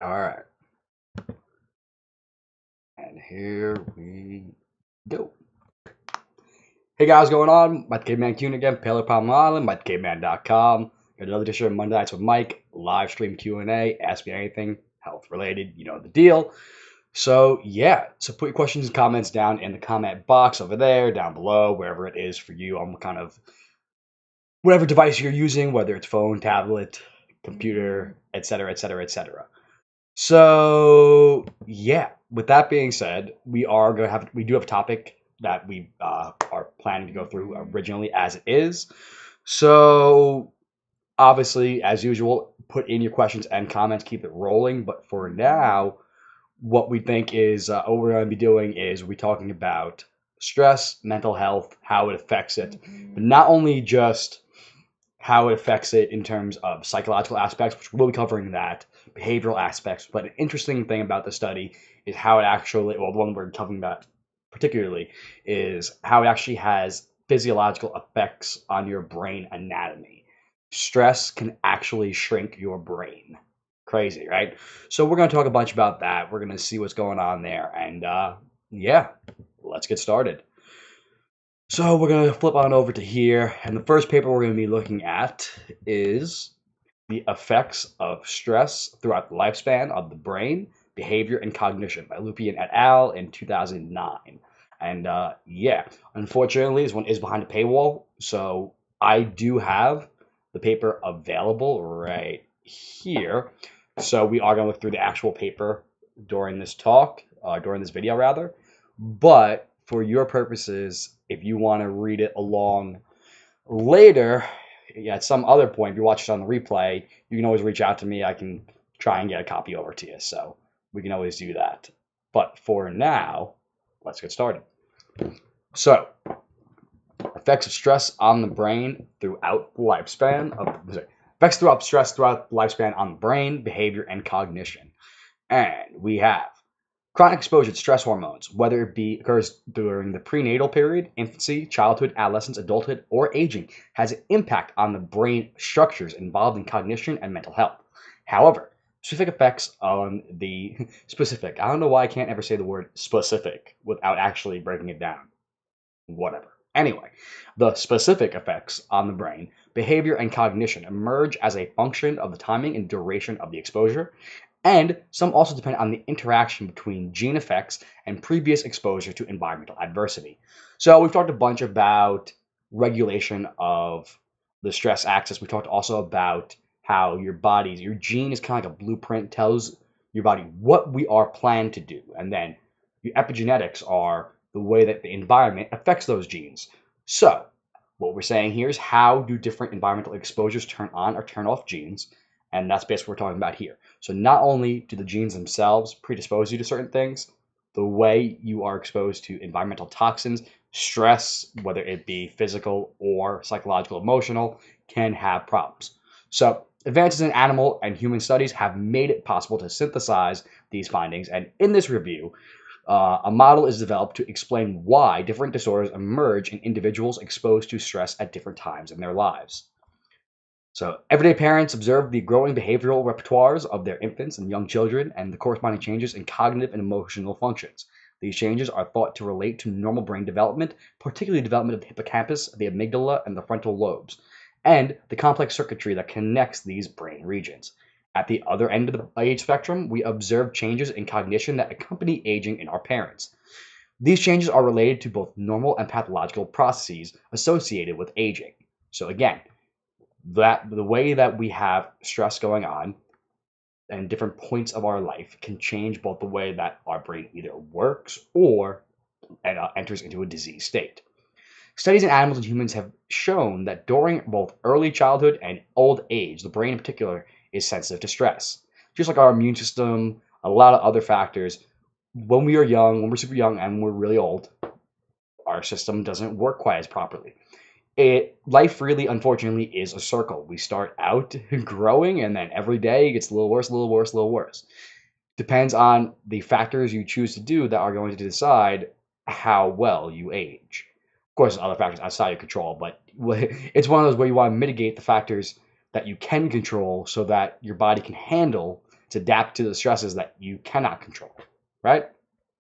All right, and here we go. Hey guys, what's going on? Mike the Caveman Q again, Paleo Palm Island, MikeTheCaveman.com. Got another edition of Monday Nights with Mike, live stream Q&A, ask me anything health related, you know the deal. So put your questions and comments down in the comment box over there, down below, wherever it is for you on kind of whatever device you're using, whether it's phone, tablet, computer, etc., etc., etc. So with that being said, we do have a topic that we are planning to go through originally as it is. So obviously, as usual, put in your questions and comments, keep it rolling. But for now, what we think is what we're going to be doing is we're talking about stress, mental health, how it affects it, but not only just how it affects it in terms of psychological aspects, which we'll be covering that, behavioral aspects. But an interesting thing about the study is how it actually, well, the one we're talking about particularly, is how it actually has physiological effects on your brain anatomy. Stress can actually shrink your brain. Crazy, right? So we're going to talk a bunch about that. We're going to see what's going on there. And let's get started. So we're going to flip on over to here, and the first paper we're going to be looking at is the effects of stress throughout the lifespan of the brain, behavior, and cognition by Lupien et al. In 2009. And unfortunately, this one is behind a paywall, so I do have the paper available right here. So we are going to look through the actual paper during this talk, during this video rather. But for your purposes, if you want to read it along later, at some other point, if you watch it on the replay, you can always reach out to me. I can try and get a copy over to you. So we can always do that. But for now, let's get started. So, effects of stress on the brain throughout the lifespan of effects throughout stress throughout the lifespan on the brain, behavior, and cognition. And we have chronic exposure to stress hormones, whether it be occurs during the prenatal period, infancy, childhood, adolescence, adulthood, or aging, has an impact on the brain structures involved in cognition and mental health. However, specific effects on the specific, I don't know why I can't ever say the word specific without actually breaking it down. Whatever. Anyway, the specific effects on the brain, behavior, and cognition emerge as a function of the timing and duration of the exposure, and some also depend on the interaction between gene effects and previous exposure to environmental adversity. So we've talked a bunch about regulation of the stress axis. We talked also about how your gene is kind of like a blueprint, tells your body what we are planned to do. And then your epigenetics are the way that the environment affects those genes. So what we're saying here is how do different environmental exposures turn on or turn off genes? And that's basically what we're talking about here. So not only do the genes themselves predispose you to certain things, the way you are exposed to environmental toxins, stress, whether it be physical or psychological, emotional, can have problems. So advances in animal and human studies have made it possible to synthesize these findings. And in this review, a model is developed to explain why different disorders emerge in individuals exposed to stress at different times in their lives. So, everyday parents observe the growing behavioral repertoires of their infants and young children and the corresponding changes in cognitive and emotional functions. These changes are thought to relate to normal brain development, particularly development of the hippocampus, the amygdala, and the frontal lobes, and the complex circuitry that connects these brain regions. At the other end of the age spectrum, we observe changes in cognition that accompany aging in our parents. These changes are related to both normal and pathological processes associated with aging. So again, that the way that we have stress going on and different points of our life can change both the way that our brain either works or enters into a disease state. Studies in animals and humans have shown that during both early childhood and old age, the brain in particular is sensitive to stress. Just like our immune system, a lot of other factors, when we are young, when we're super young, and we're really old, our system doesn't work quite as properly. Life really, unfortunately, is a circle. We start out growing, and then every day it gets a little worse, a little worse, a little worse. Depends on the factors you choose to do that are going to decide how well you age. Of course, there's other factors outside your control, but it's one of those where you want to mitigate the factors that you can control so that your body can handle to adapt to the stresses that you cannot control, right?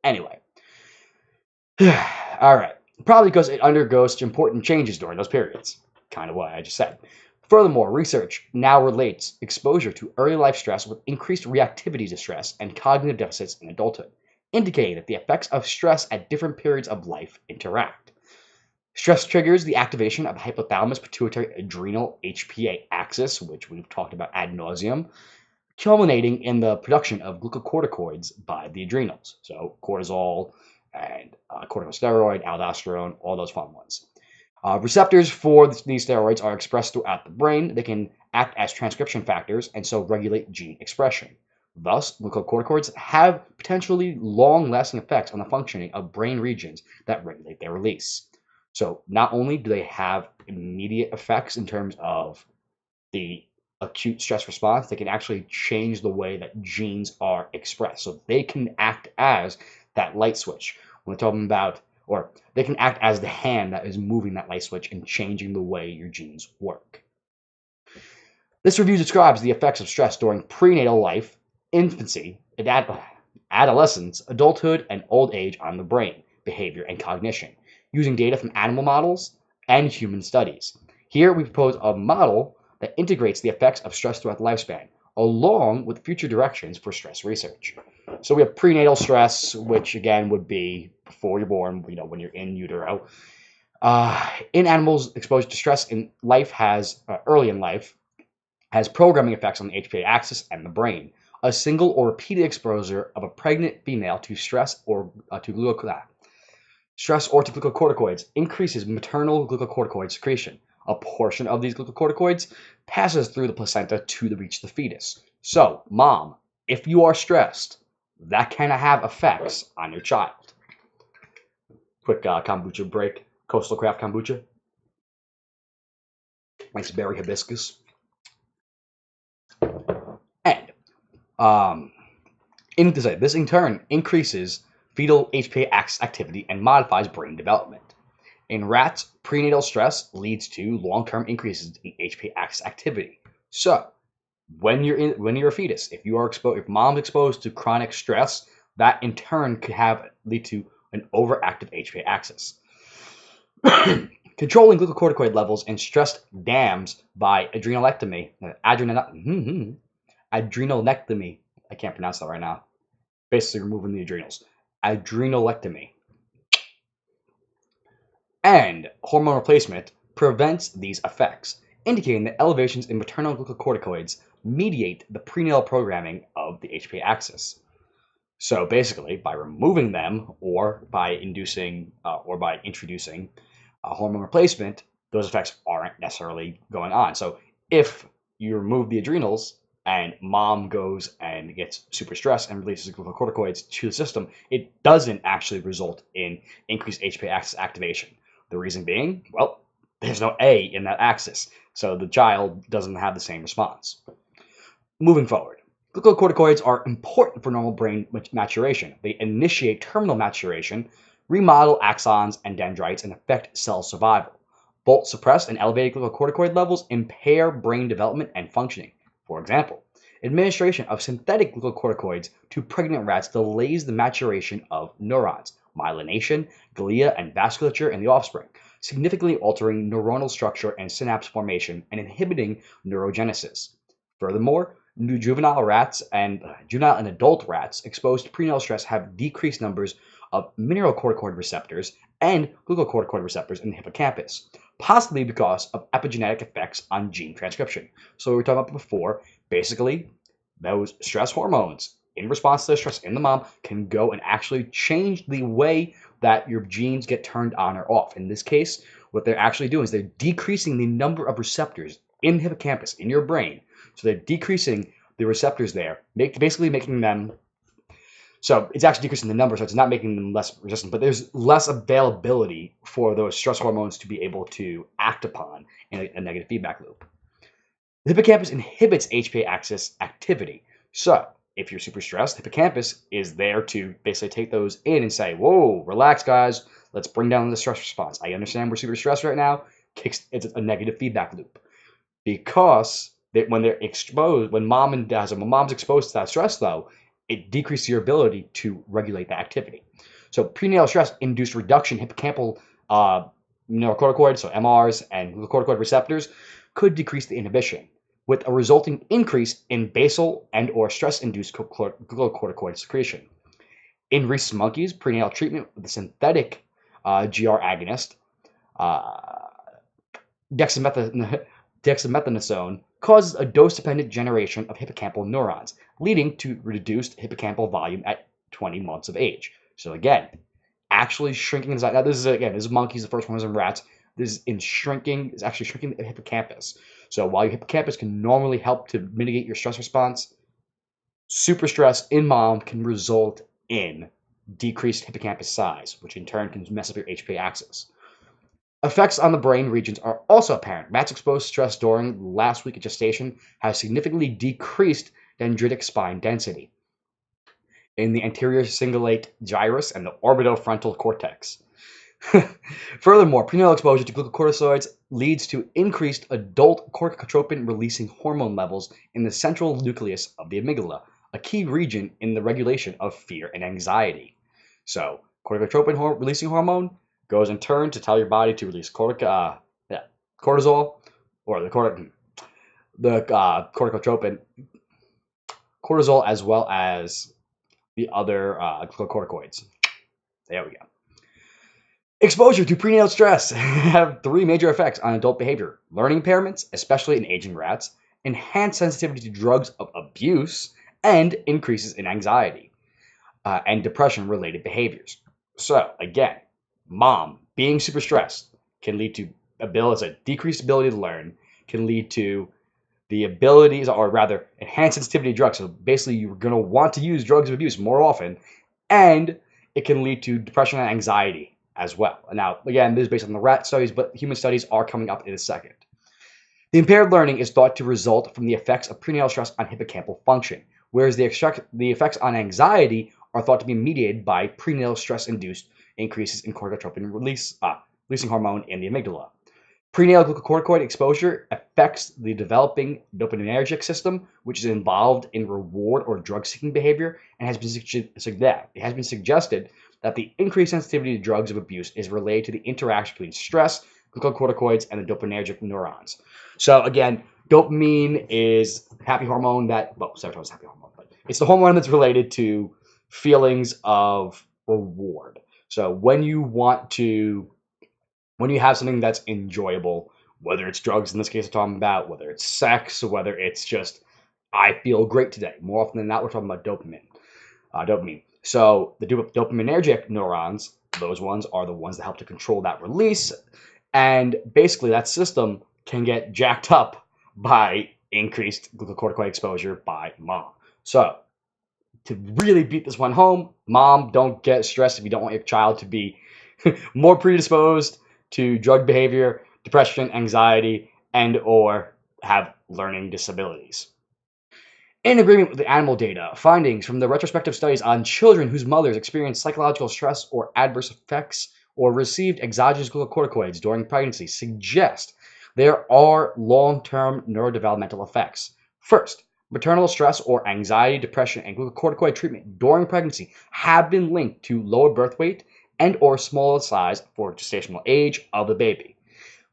Anyway, all right. Probably because it undergoes important changes during those periods. Kind of what I just said. Furthermore, research now relates exposure to early life stress with increased reactivity to stress and cognitive deficits in adulthood, indicating that the effects of stress at different periods of life interact. Stress triggers the activation of hypothalamus pituitary adrenal HPA axis, which we've talked about ad nauseum, culminating in the production of glucocorticoids by the adrenals. So cortisol and corticosteroid, aldosterone, all those fun ones. Receptors for these steroids are expressed throughout the brain. They can act as transcription factors and so regulate gene expression. Thus, glucocorticoids have potentially long-lasting effects on the functioning of brain regions that regulate their release. So not only do they have immediate effects in terms of the acute stress response, they can actually change the way that genes are expressed. So they can act as that light switch. When we're talking about, or they can act as the hand that is moving that light switch and changing the way your genes work. This review describes the effects of stress during prenatal life, infancy, adolescence, adulthood, and old age on the brain, behavior, and cognition, using data from animal models and human studies. Here we propose a model that integrates the effects of stress throughout the lifespan, along with future directions for stress research. So we have prenatal stress, which again would be before you're born, when you're in utero. In animals, exposure to stress in life early in life has programming effects on the HPA axis and the brain. A single or repeated exposure of a pregnant female to stress or to glucocorticoids increases maternal glucocorticoid secretion. A portion of these glucocorticoids passes through the placenta to reach the fetus. So, mom, if you are stressed, that can have effects on your child. Quick kombucha break. Coastal Craft kombucha. Nice berry hibiscus. And this in turn increases fetal HPA axis activity and modifies brain development. In rats, prenatal stress leads to long-term increases in HPA axis activity. So, when you're a fetus, if mom's exposed to chronic stress, that in turn could lead to an overactive HPA axis. Controlling glucocorticoid levels in stress dams by adrenalectomy. Adrenalectomy. I can't pronounce that right now. Basically removing the adrenals. Adrenalectomy. And hormone replacement prevents these effects, indicating that elevations in maternal glucocorticoids mediate the prenatal programming of the HPA axis. So basically, by removing them or by introducing a hormone replacement, those effects aren't necessarily going on. So if you remove the adrenals and mom goes and gets super stressed and releases glucocorticoids to the system, it doesn't actually result in increased HPA axis activation. The reason being, well, there's no A in that axis, so the child doesn't have the same response. Moving forward, glucocorticoids are important for normal brain maturation. They initiate terminal maturation, remodel axons and dendrites, and affect cell survival. Both suppressed and elevated glucocorticoid levels impair brain development and functioning. For example, administration of synthetic glucocorticoids to pregnant rats delays the maturation of neurons, myelination, glia, and vasculature in the offspring, significantly altering neuronal structure and synapse formation and inhibiting neurogenesis. Furthermore, juvenile and adult rats exposed to prenatal stress have decreased numbers of mineralocorticoid receptors and glucocorticoid receptors in the hippocampus, possibly because of epigenetic effects on gene transcription. So we were talking about before, basically, those stress hormones in response to the stress in the mom can go and actually change the way that your genes get turned on or off. In this case, what they're actually doing is they're decreasing the number of receptors in the hippocampus, in your brain. So they're decreasing the receptors there, basically making them, so it's actually decreasing the number, so it's not making them less resistant, but there's less availability for those stress hormones to be able to act upon in a negative feedback loop. The hippocampus inhibits HPA axis activity. So if you're super stressed, the hippocampus is there to basically take those in and say, whoa, relax, guys. Let's bring down the stress response. I understand we're super stressed right now. It's a negative feedback loop. Because when they're exposed, when mom's exposed to that stress, though, it decreases your ability to regulate the activity. So prenatal stress induced reduction in hippocampal neurocorticoids, so MRs, and glucocorticoid receptors could decrease the inhibition, with a resulting increase in basal and or stress-induced glucocorticoid secretion. In rhesus monkeys, prenatal treatment with the synthetic GR agonist, uh, dexamethasone, causes a dose-dependent generation of hippocampal neurons, leading to reduced hippocampal volume at 20 months of age. So again, actually shrinking inside. Now this is monkeys. The first one was in rats. This is actually shrinking the hippocampus. So while your hippocampus can normally help to mitigate your stress response, super stress in mom can result in decreased hippocampus size, which in turn can mess up your HPA axis. Effects on the brain regions are also apparent. Rats exposed to stress during the last week of gestation has significantly decreased dendritic spine density in the anterior cingulate gyrus and the orbitofrontal cortex. Furthermore, prenatal exposure to glucocorticoids leads to increased adult corticotropin-releasing hormone levels in the central nucleus of the amygdala, a key region in the regulation of fear and anxiety. So, corticotropin-releasing hormone goes in turn to tell your body to release cortisol, or the corticotropin, cortisol, as well as the other glucocorticoids. There we go. Exposure to prenatal stress have three major effects on adult behavior: learning impairments, especially in aging rats, enhanced sensitivity to drugs of abuse, and increases in anxiety and depression-related behaviors. So again, mom being super stressed can lead to decreased ability to learn, can lead to the abilities, or rather, enhanced sensitivity to drugs. So basically, you're going to want to use drugs of abuse more often, and it can lead to depression and anxiety as well. Now, again, this is based on the rat studies, but human studies are coming up in a second. The impaired learning is thought to result from the effects of prenatal stress on hippocampal function, whereas the effects on anxiety are thought to be mediated by prenatal stress-induced increases in corticotropin releasing hormone in the amygdala. Prenatal glucocorticoid exposure affects the developing dopaminergic system, which is involved in reward or drug-seeking behavior, and it has been suggested that the increased sensitivity to drugs of abuse is related to the interaction between stress, glucocorticoids, and the dopaminergic neurons. So again, dopamine is happy hormone serotonin is happy hormone, but it's the hormone that's related to feelings of reward. So when you have something that's enjoyable, whether it's drugs in this case I'm talking about, whether it's sex, whether it's just I feel great today, more often than not we're talking about dopamine. So the dopaminergic neurons, those ones are the ones that help to control that release, and basically that system can get jacked up by increased glucocorticoid exposure by mom. So to really beat this one home, mom, don't get stressed if you don't want your child to be more predisposed to drug behavior, depression, anxiety, and or have learning disabilities. In agreement with the animal data, findings from the retrospective studies on children whose mothers experienced psychological stress or adverse effects or received exogenous glucocorticoids during pregnancy suggest there are long-term neurodevelopmental effects. First, maternal stress or anxiety, depression, and glucocorticoid treatment during pregnancy have been linked to lower birth weight and or smaller size for gestational age of the baby.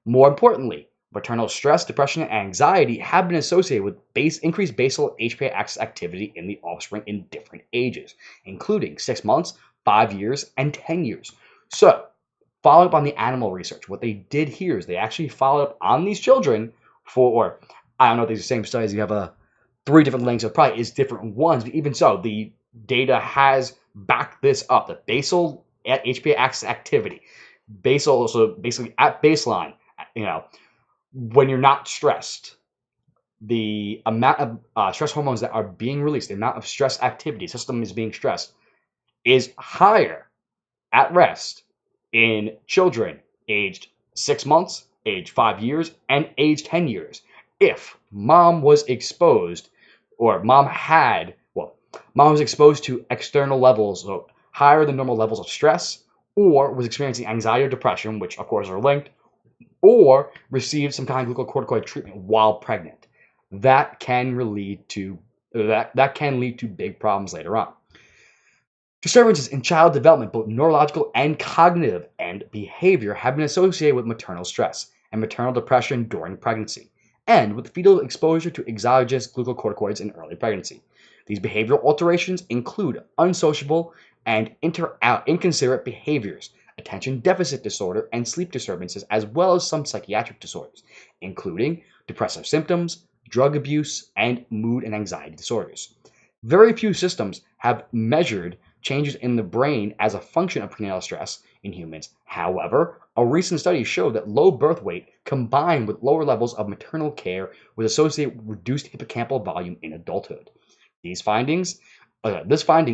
More importantly, maternal stress, depression, and anxiety have been associated with increased basal HPA axis activity in the offspring in different ages, including 6 months, 5 years, and 10 years. So, following up on the animal research, what they did here is they actually followed up on these children or I don't know if these are the same studies, you have 3 different links, so it probably is different ones, but even so, the data has backed this up. The basal at HPA axis activity, basal, so basically at baseline, when you're not stressed, the amount of stress hormones that are being released, the amount of stress activity, system is being stressed, is higher at rest in children aged 6 months, aged 5 years, and aged 10 years. If mom was exposed, or mom was exposed to external levels, so higher than normal levels of stress, or was experiencing anxiety or depression, which of course are linked, or received some kind of glucocorticoid treatment while pregnant. that can lead to big problems later on. Disturbances in child development, both neurological and cognitive and behavior, have been associated with maternal stress and maternal depression during pregnancy, and with fetal exposure to exogenous glucocorticoids in early pregnancy. These behavioral alterations include unsociable and inconsiderate behaviors, attention deficit disorder, and sleep disturbances, as well as some psychiatric disorders, including depressive symptoms, drug abuse, and mood and anxiety disorders. Very few systems have measured changes in the brain as a function of prenatal stress in humans. However, a recent study showed that low birth weight combined with lower levels of maternal care was associated with reduced hippocampal volume in adulthood. This finding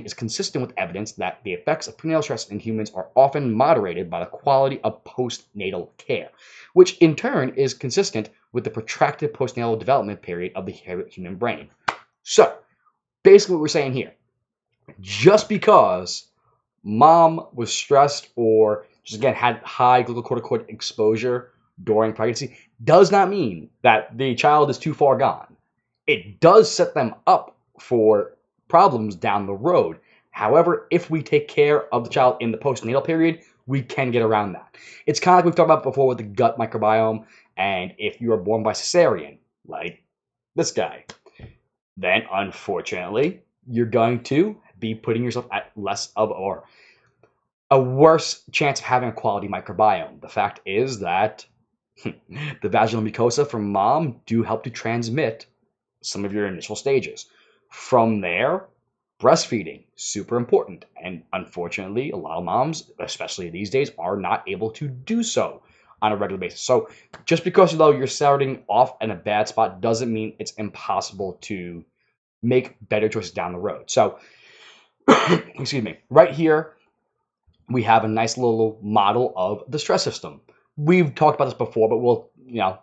is consistent with evidence that the effects of prenatal stress in humans are often moderated by the quality of postnatal care, which in turn is consistent with the protracted postnatal development period of the human brain. So, basically what we're saying here, just because mom was stressed or just again had high glucocorticoid exposure during pregnancy does not mean that the child is too far gone. It does set them up for problems down the road. However, if we take care of the child in the postnatal period, we can get around that. It's kind of like we've talked about before with the gut microbiome, and if you are born by cesarean, like this guy, then unfortunately, you're going to be putting yourself at less of or a worse chance of having a quality microbiome. The fact is that the vaginal mucosa from mom do help to transmit some of your initial stages. From there, breastfeeding, super important. And unfortunately, a lot of moms, especially these days, are not able to do so on a regular basis. So just because you're starting off in a bad spot doesn't mean it's impossible to make better choices down the road. So, excuse me, right here, we have a nice little model of the stress system. We've talked about this before, but we'll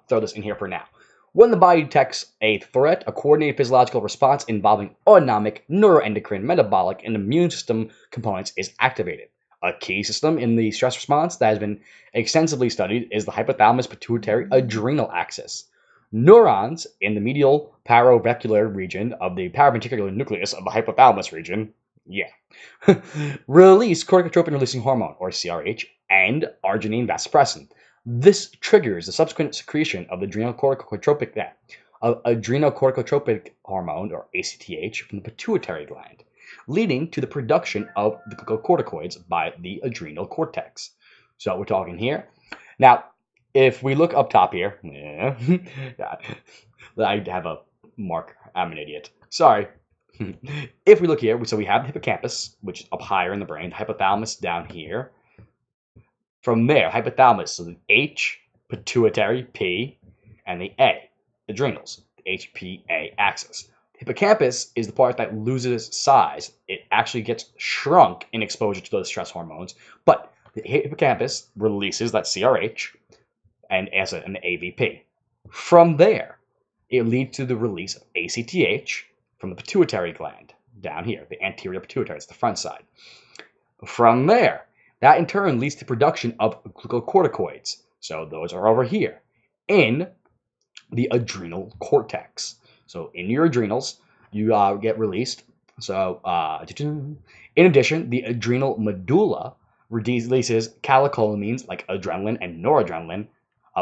throw this in here for now. When the body detects a threat, a coordinated physiological response involving autonomic, neuroendocrine, metabolic, and immune system components is activated. A key system in the stress response that has been extensively studied is the hypothalamus pituitary adrenal axis. Neurons in the medial paraventricular region of the paraventricular nucleus of the hypothalamus region, release corticotropin-releasing hormone, or CRH, and arginine vasopressin. This triggers the subsequent secretion of the adrenocorticotropic hormone, or ACTH, from the pituitary gland, leading to the production of the glucocorticoids by the adrenal cortex. So we're talking here. Now, if we look up top here, I have a mark. I'm an idiot. Sorry. If we look here, so we have the hippocampus, which is up higher in the brain, the hypothalamus down here. From there, hypothalamus, so the H, pituitary, P, and the A, adrenals, the HPA axis. Hippocampus is the part that loses size. It actually gets shrunk in exposure to those stress hormones, but the hippocampus releases that CRH and the AVP. From there, it leads to the release of ACTH from the pituitary gland down here, the anterior pituitary, it's the front side. From there, that in turn leads to production of glucocorticoids. So those are over here in the adrenal cortex. So in your adrenals, you get released. So in addition, the adrenal medulla releases catecholamines like adrenaline and noradrenaline,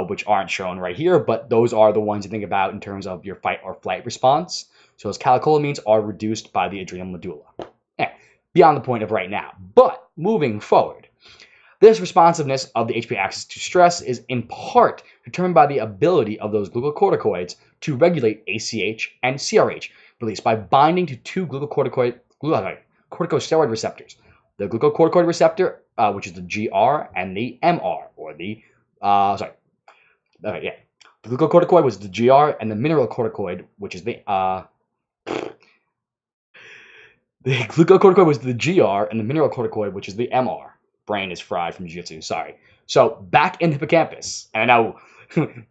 which aren't shown right here, but those are the ones you think about in terms of your fight or flight response. So those catecholamines are reduced by the adrenal medulla. Beyond the point of right now. But moving forward, this responsiveness of the HPA axis to stress is in part determined by the ability of those glucocorticoids to regulate ACH and CRH release by binding to two corticosteroid receptors. The glucocorticoid receptor, which is the GR, and the MR, or the, the glucocorticoid was the GR, and the mineralocorticoid, which is the glucocorticoid was the GR, and the mineralocorticoid, which is the MR. Brain is fried from jiu-jitsu, sorry. So back in the hippocampus, and I know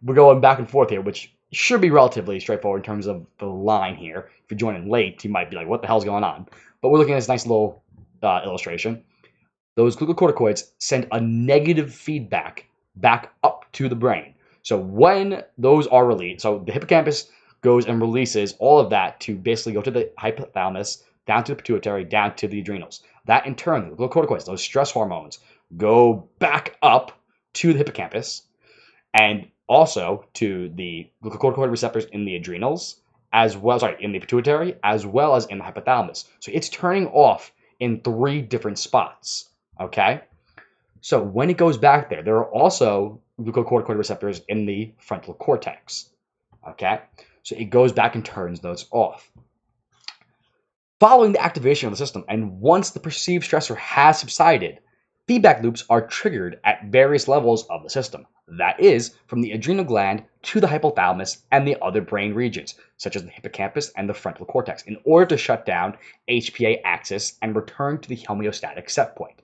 we're going back and forth here, which should be relatively straightforward in terms of the line here. If you're joining late, you might be like, what the hell's going on? But we're looking at this nice little illustration. Those glucocorticoids send a negative feedback back up to the brain. So when those are released, so the hippocampus goes and releases all of that to basically go to the hypothalamus, down to the pituitary, down to the adrenals. That in turn, the glucocorticoids, those stress hormones, go back up to the hippocampus and also to the glucocorticoid receptors in the adrenals, as well, sorry, in the pituitary, as well as in the hypothalamus. So it's turning off in 3 different spots, okay? So when it goes back there, there are also glucocorticoid receptors in the frontal cortex, okay? So it goes back and turns those off. Following the activation of the system, and once the perceived stressor has subsided, feedback loops are triggered at various levels of the system. That is, from the adrenal gland to the hypothalamus and the other brain regions, such as the hippocampus and the frontal cortex, in order to shut down HPA axis and return to the homeostatic set point.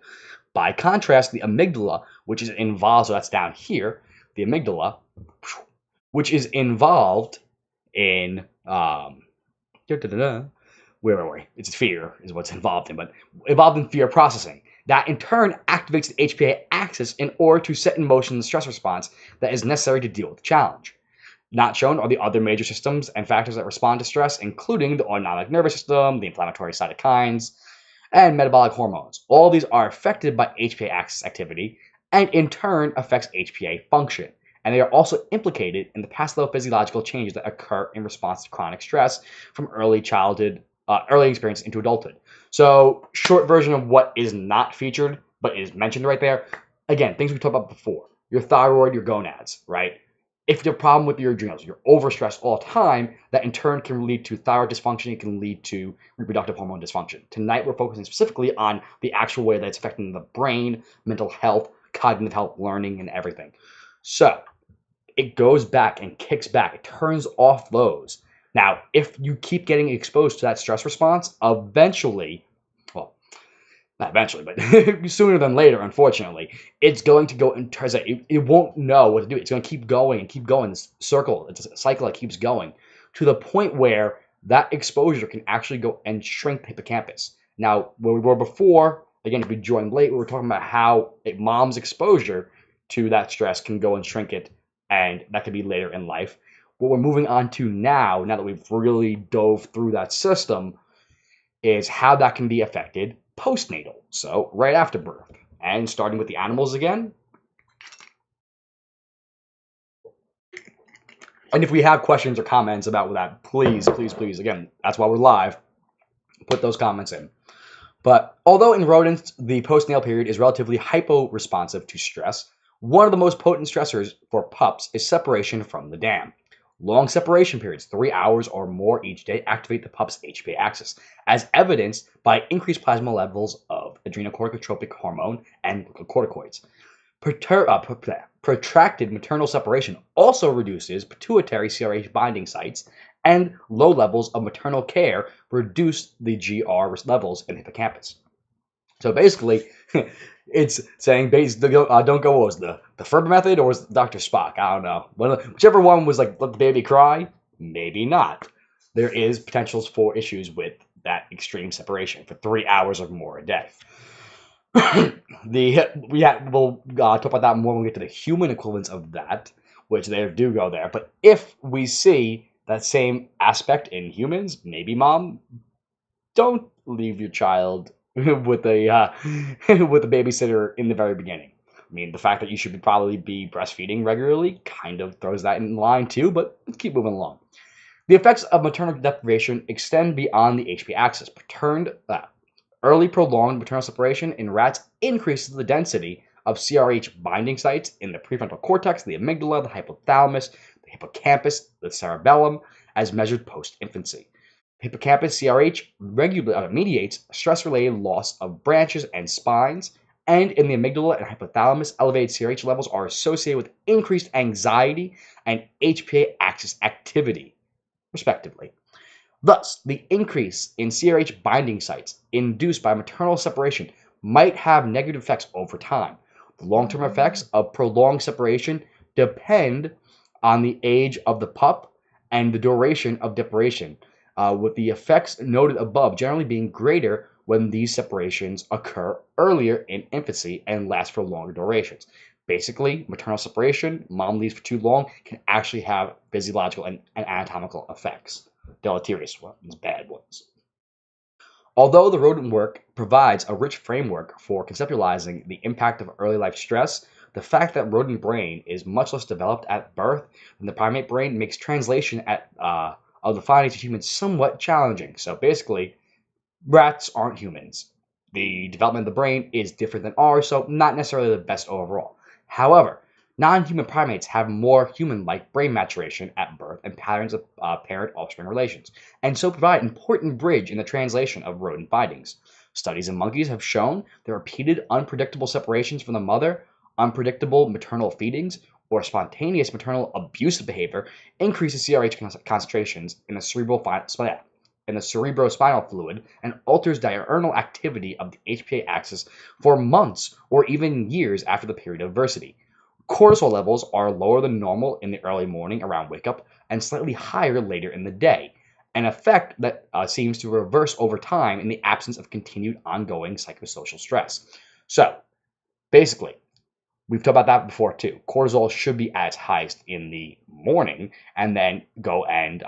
By contrast, the amygdala, which is involved, so that's down here, the amygdala, which is involved in, where are we? It's fear is what's involved in, but involved in fear processing. That in turn activates the HPA axis in order to set in motion the stress response that is necessary to deal with the challenge. Not shown are the other major systems and factors that respond to stress, including the autonomic nervous system, the inflammatory cytokines, and metabolic hormones. All these are affected by HPA axis activity and in turn affects HPA function. And they are also implicated in the pathophysiological changes that occur in response to chronic stress from early experience into adulthood. So, short version of what is not featured but is mentioned right there. Again, things we talked about before. Your thyroid, your gonads, right? If you have a problem with your adrenals, you're overstressed all the time, that in turn can lead to thyroid dysfunction, it can lead to reproductive hormone dysfunction. Tonight, we're focusing specifically on the actual way that it's affecting the brain, mental health, cognitive health, learning, and everything. So, it goes back and kicks back. It turns off those. Now, if you keep getting exposed to that stress response, eventually, well, not eventually, but sooner than later, unfortunately, it's going to go and turns out it won't know what to do. It's going to keep going and keep going. This circle, it's a cycle that keeps going to the point where that exposure can actually go and shrink the hippocampus. Now, where we were before, again, if you joined late, we were talking about how a mom's exposure to that stress can go and shrink it, and that could be later in life. What we're moving on to now that we've really dove through that system, is how that can be affected postnatal, so right after birth. And starting with the animals again. And if we have questions or comments about that, please, again, that's why we're live, put those comments in. But although in rodents, the postnatal period is relatively hypo-responsive to stress, one of the most potent stressors for pups is separation from the dam. Long separation periods, 3 hours or more each day, activate the pup's HPA axis, as evidenced by increased plasma levels of adrenocorticotropic hormone and glucocorticoids. Protracted maternal separation also reduces pituitary CRH binding sites, and low levels of maternal care reduce the GR levels in the hippocampus. So basically, it's saying don't go, what was the Ferber method or was Dr. Spock? I don't know. Whichever one was like, let the baby cry, maybe not. There is potentials for issues with that extreme separation for 3 hours or more a day. We'll talk about that more when we get to the human equivalents of that, which they do go there. But if we see that same aspect in humans, maybe mom, don't leave your child with a babysitter in the very beginning. I mean, the fact that you should probably be breastfeeding regularly kind of throws that in line too, but let's keep moving along. The effects of maternal deprivation extend beyond the HPA axis. Early prolonged maternal separation in rats increases the density of CRH binding sites in the prefrontal cortex, the amygdala, the hypothalamus, the hippocampus, the cerebellum, as measured post-infancy. Hippocampus CRH mediates stress-related loss of branches and spines, and in the amygdala and hypothalamus, elevated CRH levels are associated with increased anxiety and HPA axis activity, respectively. Thus, the increase in CRH binding sites induced by maternal separation might have negative effects over time. The long-term effects of prolonged separation depend on the age of the pup and the duration of deprivation, with the effects noted above generally being greater when these separations occur earlier in infancy and last for longer durations. Basically, maternal separation, mom leaves for too long, can actually have physiological and anatomical effects, deleterious ones, bad ones. Although the rodent work provides a rich framework for conceptualizing the impact of early life stress, the fact that rodent brain is much less developed at birth than the primate brain makes translation of the findings to humans somewhat challenging. So basically, rats aren't humans. The development of the brain is different than ours, so not necessarily the best overall. However, non-human primates have more human-like brain maturation at birth and patterns of parent-offspring relations, and so provide an important bridge in the translation of rodent findings. Studies in monkeys have shown that repeated unpredictable separations from the mother, unpredictable maternal feedings, or spontaneous maternal abusive behavior increases CRH concentrations in the cerebrospinal fluid and alters diurnal activity of the HPA axis for months or even years after the period of adversity. Cortisol levels are lower than normal in the early morning around wake up and slightly higher later in the day, an effect that seems to reverse over time in the absence of continued ongoing psychosocial stress. So, basically, we've talked about that before too. Cortisol should be at its highest in the morning and then go and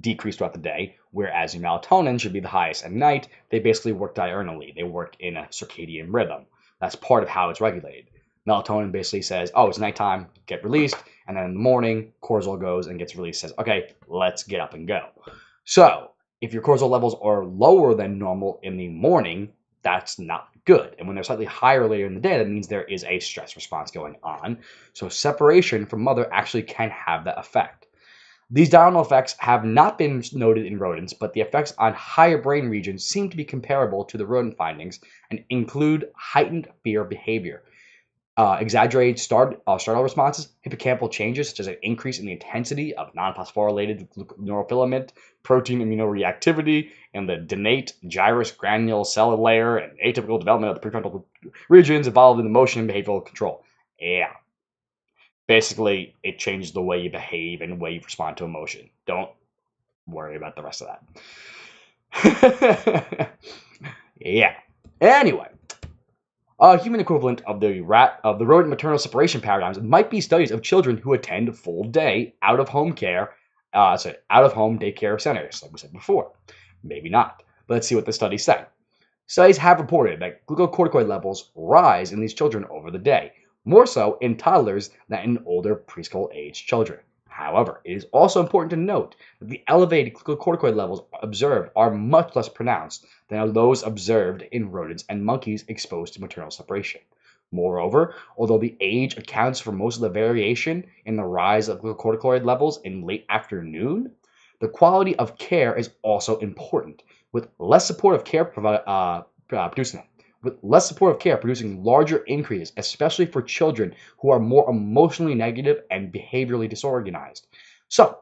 decrease throughout the day, whereas your melatonin should be the highest at night. They basically work diurnally. They work in a circadian rhythm. That's part of how it's regulated. Melatonin basically says, oh, it's nighttime, get released, and then in the morning, cortisol goes and gets released, says, okay, let's get up and go. So if your cortisol levels are lower than normal in the morning, that's not good. And when they're slightly higher later in the day, that means there is a stress response going on. So separation from mother actually can have that effect. These diurnal effects have not been noted in rodents, but the effects on higher brain regions seem to be comparable to the rodent findings and include heightened fear behavior, exaggerated startle responses, hippocampal changes such as an increase in the intensity of non-phosphorylated neurofilament, protein immunoreactivity, and the donate gyrus granule cell layer, and atypical development of the prefrontal regions involved in the motion and behavioral control. Yeah. Basically, it changes the way you behave and the way you respond to emotion. Don't worry about the rest of that. Yeah. Anyway, a human equivalent of the rodent maternal separation paradigms might be studies of children who attend full day out of home daycare centers, like we said before. Maybe not. But let's see what the studies say. Studies have reported that glucocorticoid levels rise in these children over the day, more so in toddlers than in older preschool-age children. However, it is also important to note that the elevated glucocorticoid levels observed are much less pronounced than those observed in rodents and monkeys exposed to maternal separation. Moreover, although the age accounts for most of the variation in the rise of glucocorticoid levels in late afternoon, the quality of care is also important, with less supportive care producing larger increases, especially for children who are more emotionally negative and behaviorally disorganized. So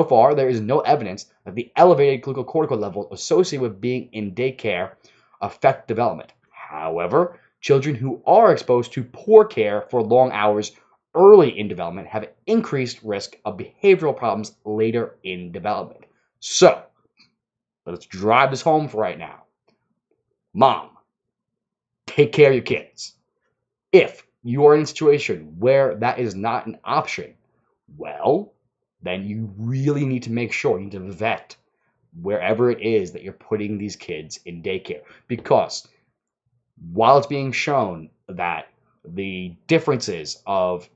far, there is no evidence that the elevated glucocorticoid levels associated with being in daycare affect development. However, children who are exposed to poor care for long hours early in development have increased risk of behavioral problems later in development. So, let's drive this home for right now. Mom, take care of your kids. If you are in a situation where that is not an option, well, then you really need to make sure, you need to vet wherever it is that you're putting these kids in daycare. Because while it's being shown that the differences of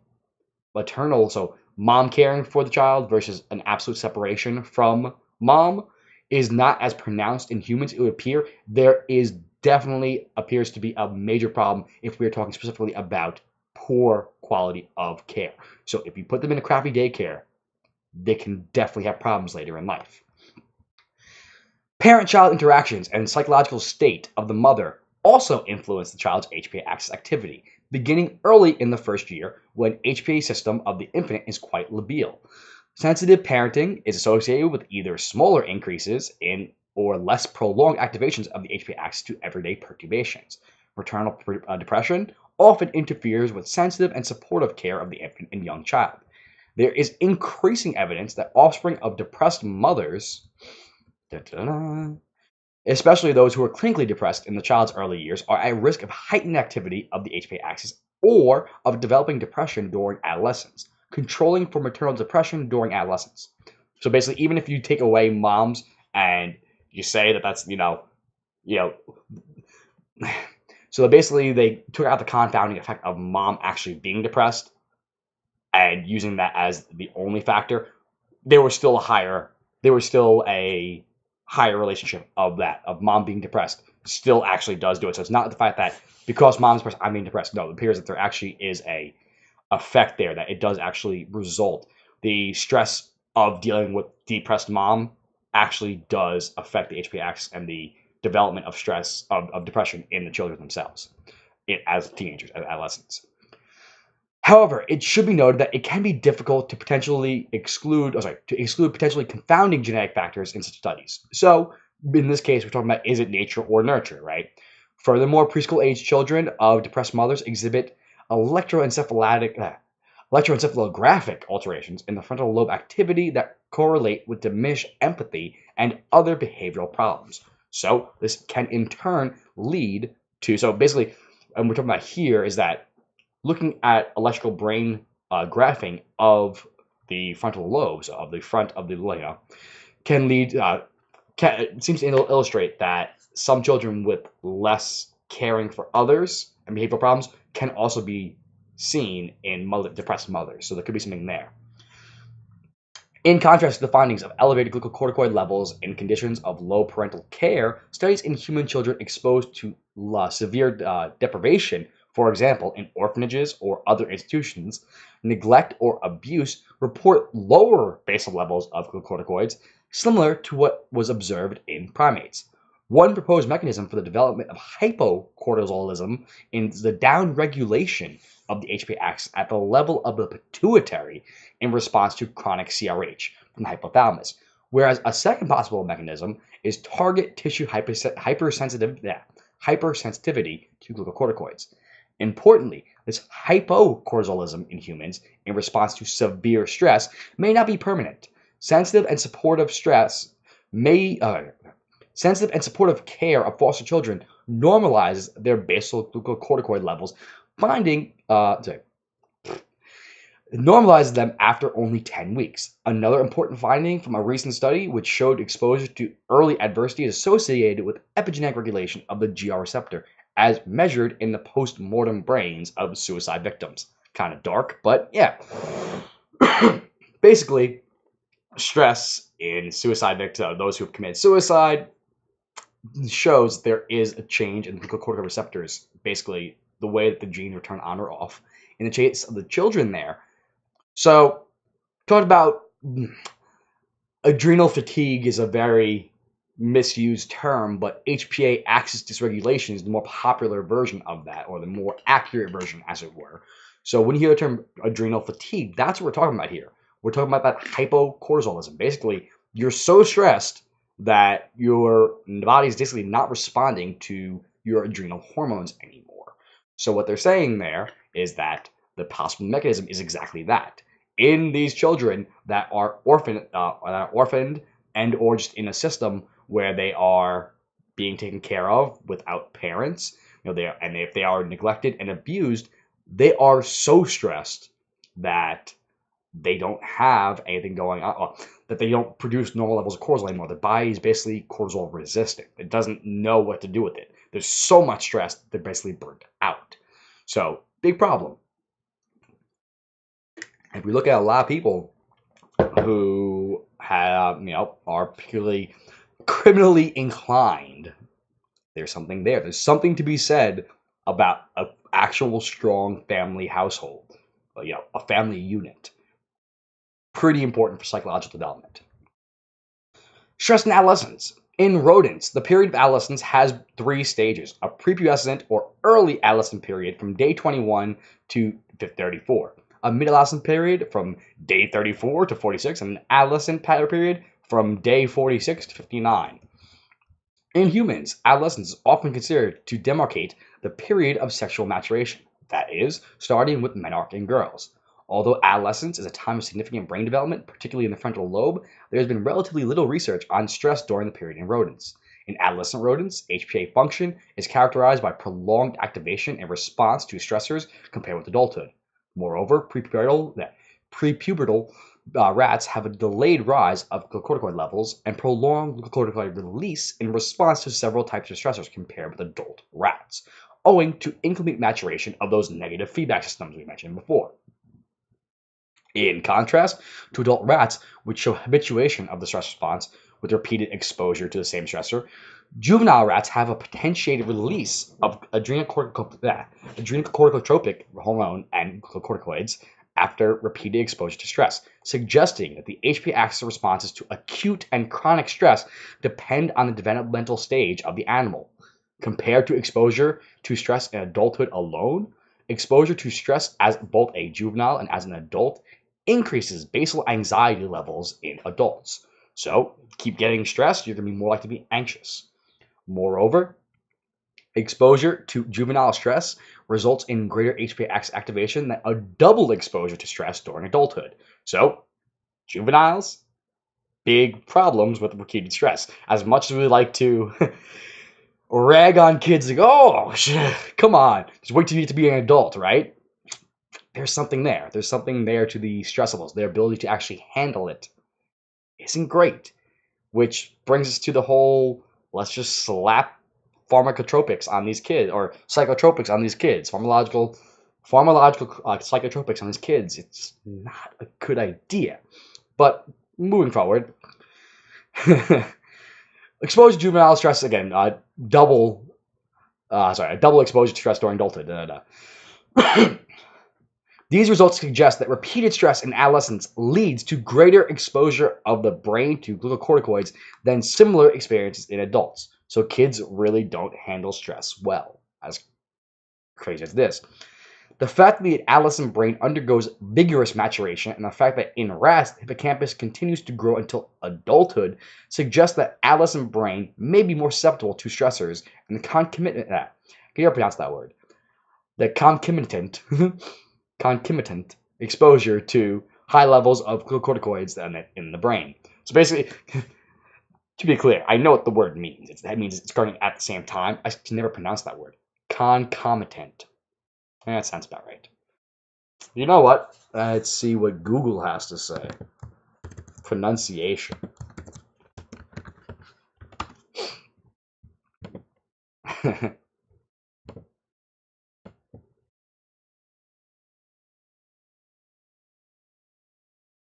maternal, so mom caring for the child versus an absolute separation from mom, is not as pronounced in humans, it would appear there is definitely appears to be a major problem if we're talking specifically about poor quality of care. So if you put them in a crappy daycare, they can definitely have problems later in life. Parent-child interactions and psychological state of the mother also influence the child's HPA axis activity, beginning early in the first year when HPA system of the infant is quite labil. Sensitive parenting is associated with either smaller increases in or less prolonged activations of the HPA axis to everyday perturbations. Maternal depression often interferes with sensitive and supportive care of the infant and young child. There is increasing evidence that offspring of depressed mothers, especially those who are clinically depressed in the child's early years, are at risk of heightened activity of the HPA axis or of developing depression during adolescence, controlling for maternal depression during adolescence. So basically, even if you take away moms and you say that that's, you know, so basically they took out the confounding effect of mom actually being depressed and using that as the only factor, there was still a higher relationship of that, of mom being depressed still actually does do it. So it's not the fact that because mom's depressed, I'm being depressed. No, it appears that there actually is a effect there, that it does actually result. The stress of dealing with depressed mom actually does affect the HPA axis and the development of stress of depression in the children themselves, as teenagers, as adolescents. However, it should be noted that it can be difficult to exclude potentially confounding genetic factors in such studies. So, in this case, we're talking about, is it nature or nurture, right? Furthermore, preschool age children of depressed mothers exhibit electroencephalographic alterations in the frontal lobe activity that correlate with diminished empathy and other behavioral problems. So, this can in turn lead to, so basically, and we're talking about here is that looking at electrical brain graphing of the frontal lobes of the front of the labia can lead seems to illustrate that some children with less caring for others and behavioral problems can also be seen in depressed mothers. So there could be something there. In contrast to the findings of elevated glucocorticoid levels in conditions of low parental care, studies in human children exposed to severe deprivation, for example, in orphanages or other institutions, neglect or abuse, report lower basal levels of glucocorticoids, similar to what was observed in primates. One proposed mechanism for the development of hypocortisolism is the downregulation of the HPA axis at the level of the pituitary in response to chronic CRH from the hypothalamus, whereas a second possible mechanism is target tissue hypersensitivity to glucocorticoids. Importantly, this hypocortisolism in humans in response to severe stress may not be permanent. Sensitive and supportive care of foster children normalizes their basal glucocorticoid levels, normalizes them after only 10 weeks. Another important finding from a recent study which showed exposure to early adversity is associated with epigenetic regulation of the GR receptor as measured in the post-mortem brains of suicide victims. Kind of dark, but yeah. Basically, stress in suicide victims, those who have committed suicide, shows there is a change in the glucocorticoid receptors, basically the way that the genes are turned on or off in the case of the children there. So, talking about adrenal fatigue is a very misused term, but HPA axis dysregulation is the more popular version of that, or the more accurate version, as it were. So when you hear the term adrenal fatigue, that's what we're talking about here. We're talking about that hypocortisolism. Basically, you're so stressed that your body is basically not responding to your adrenal hormones anymore. So what they're saying there is that the possible mechanism is exactly that. In these children that are orphaned and or just in a system where they are being taken care of without parents, if they are neglected and abused, they are so stressed that they don't have anything going on, that they don't produce normal levels of cortisol anymore. The body is basically cortisol resistant. It doesn't know what to do with it. There's so much stress that they're basically burnt out. So, big problem. If we look at a lot of people who have, are particularly criminally inclined, there's something there. There's something to be said about an actual strong family household, a family unit. Pretty important for psychological development. Stress in adolescence. In rodents, the period of adolescence has 3 stages: a prepubescent or early adolescent period from day 21 to 34, a mid-adolescent period from day 34 to 46, and an adolescent period from day 46 to 59. In humans, adolescence is often considered to demarcate the period of sexual maturation, that is, starting with menarche and girls. Although adolescence is a time of significant brain development, particularly in the frontal lobe, there has been relatively little research on stress during the period in rodents. In adolescent rodents, HPA function is characterized by prolonged activation in response to stressors compared with adulthood. Moreover, prepubertal rats have a delayed rise of glucocorticoid levels and prolonged glucocorticoid release in response to several types of stressors compared with adult rats, owing to incomplete maturation of those negative feedback systems we mentioned before. In contrast to adult rats, which show habituation of the stress response with repeated exposure to the same stressor, juvenile rats have a potentiated release of adrenocorticotropic hormone and glucocorticoids after repeated exposure to stress, suggesting that the HPA axis responses to acute and chronic stress depend on the developmental stage of the animal. Compared to exposure to stress in adulthood alone, exposure to stress as both a juvenile and as an adult increases basal anxiety levels in adults. So, keep getting stressed, you're going to be more likely to be anxious. Moreover, exposure to juvenile stress results in greater HPA axis activation than a double exposure to stress during adulthood. So, juveniles, big problems with repeated stress. As much as we like to rag on kids, like, oh, come on, just wait till you get to be an adult, right? There's something there. There's something there to the stress levels. Their ability to actually handle it isn't great, which brings us to the whole, let's just slap pharmacotropics on these kids, or psychotropics on these kids, pharmacological psychotropics on these kids. It's not a good idea. But moving forward, exposure to juvenile stress, again, a double exposure to stress during adulthood. These results suggest that repeated stress in adolescence leads to greater exposure of the brain to glucocorticoids than similar experiences in adults. So kids really don't handle stress well, as crazy as this. The fact that the adolescent brain undergoes vigorous maturation and the fact that in rats, the hippocampus continues to grow until adulthood suggests that adolescent brain may be more susceptible to stressors and the concomitant, can you ever pronounce that word? The concomitant exposure to high levels of glucocorticoids in the brain. So basically, to be clear, I know what the word means. That means it's occurring at the same time. I can never pronounce that word. Concomitant. That sounds about right. You know what? Let's see what Google has to say. Pronunciation.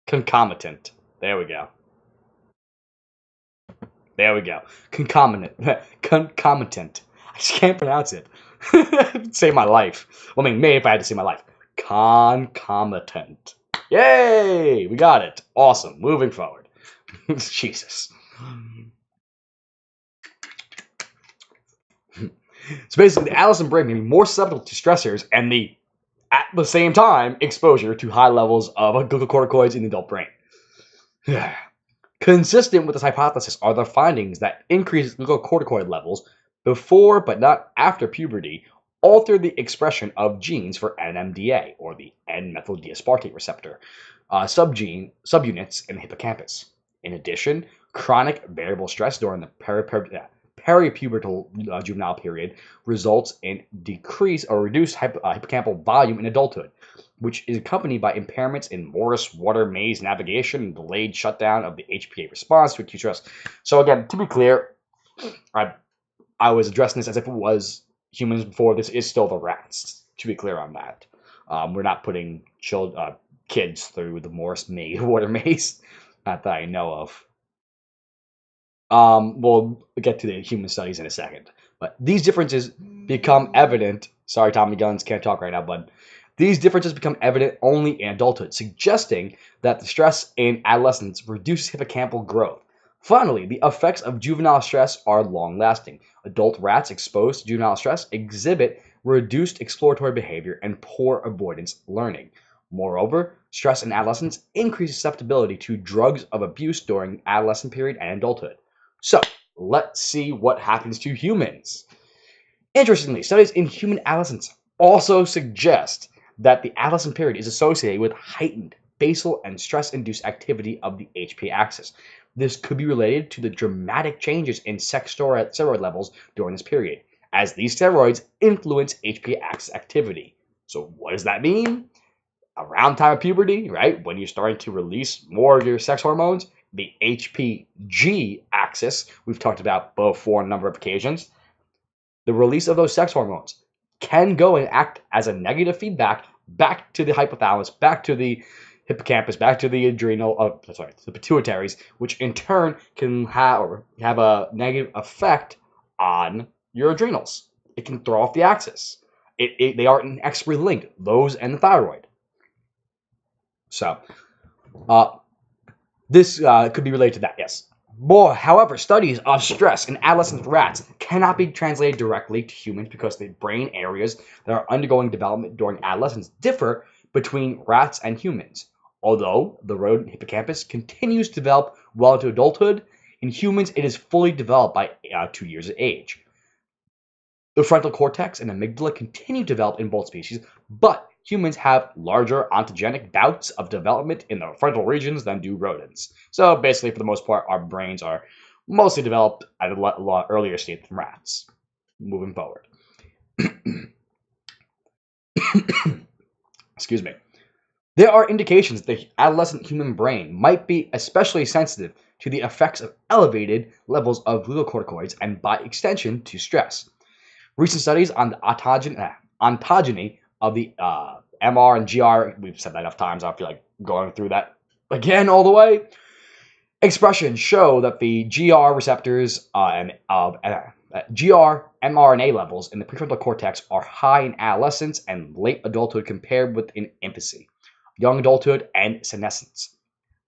Concomitant. There we go. There we go. Concomitant. Concomitant. I just can't pronounce it. Save my life. Well, I mean, maybe if I had to save my life. Concomitant. Yay! We got it. Awesome. Moving forward. Jesus. So basically, the adolescent brain may be more susceptible to stressors and at the same time, exposure to high levels of glucocorticoids in the adult brain. Consistent with this hypothesis are the findings that increased glucocorticoid levels before but not after puberty alter the expression of genes for NMDA, or the N-methyldeaspartate receptor, subunits in the hippocampus. In addition, chronic variable stress during the peripubertal juvenile period results in decreased or reduced hippocampal volume in adulthood, which is accompanied by impairments in Morris water maze navigation and delayed shutdown of the HPA response to acute stress. So again, to be clear, I was addressing this as if it was humans before. This is still the rats, to be clear on that. We're not putting kids through the Morris water maze, not that I know of. We'll get to the human studies in a second. But these differences become evident. Sorry, Tommy Guns, can't talk right now, bud. These differences become evident only in adulthood, suggesting that the stress in adolescence reduces hippocampal growth. Finally, the effects of juvenile stress are long-lasting. Adult rats exposed to juvenile stress exhibit reduced exploratory behavior and poor avoidance learning. Moreover, stress in adolescence increases susceptibility to drugs of abuse during adolescent period and adulthood. So, let's see what happens to humans. Interestingly, studies in human adolescence also suggest that the adolescent period is associated with heightened basal and stress-induced activity of the HPA axis. This could be related to the dramatic changes in sex steroid levels during this period, as these steroids influence HPA axis activity. So what does that mean? Around time of puberty, right, when you're starting to release more of your sex hormones, the HPG axis, we've talked about before on a number of occasions, the release of those sex hormones can go and act as a negative feedback back to the hypothalamus, back to the hippocampus, back to the the pituitaries, which in turn can have a negative effect on your adrenals. It can throw off the axis. They are inexorably linked, those and the thyroid. So, this could be related to that, yes. However, studies of stress in adolescent rats cannot be translated directly to humans because the brain areas that are undergoing development during adolescence differ between rats and humans. Although the rodent hippocampus continues to develop well into adulthood, in humans it is fully developed by 2 years of age. The frontal cortex and amygdala continue to develop in both species, but humans have larger ontogenic bouts of development in the frontal regions than do rodents. So basically, for the most part, our brains are mostly developed at a lot earlier state than rats. Moving forward. Excuse me. There are indications that the adolescent human brain might be especially sensitive to the effects of elevated levels of glucocorticoids and, by extension, to stress. Recent studies on the ontogeny of the MR and GR, we've said that enough times, I feel like going through that again all the way, expressions show that the GR receptors and GR mRNA levels in the prefrontal cortex are high in adolescence and late adulthood compared with in infancy, young adulthood, and senescence.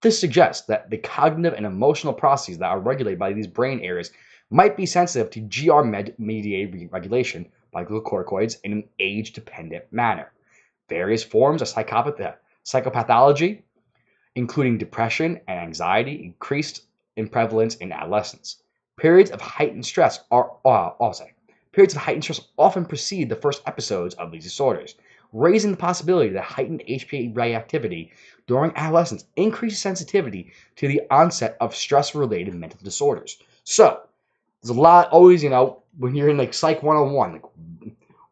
This suggests that the cognitive and emotional processes that are regulated by these brain areas might be sensitive to GR-mediated regulation by glucocorticoids in an age-dependent manner. Various forms of psychopathology, including depression and anxiety, increased in prevalence in adolescence. Periods of heightened stress often precede the first episodes of these disorders, raising the possibility that heightened HPA reactivity during adolescence increases sensitivity to the onset of stress-related mental disorders. So, there's a lot always, when you're in like Psych 101,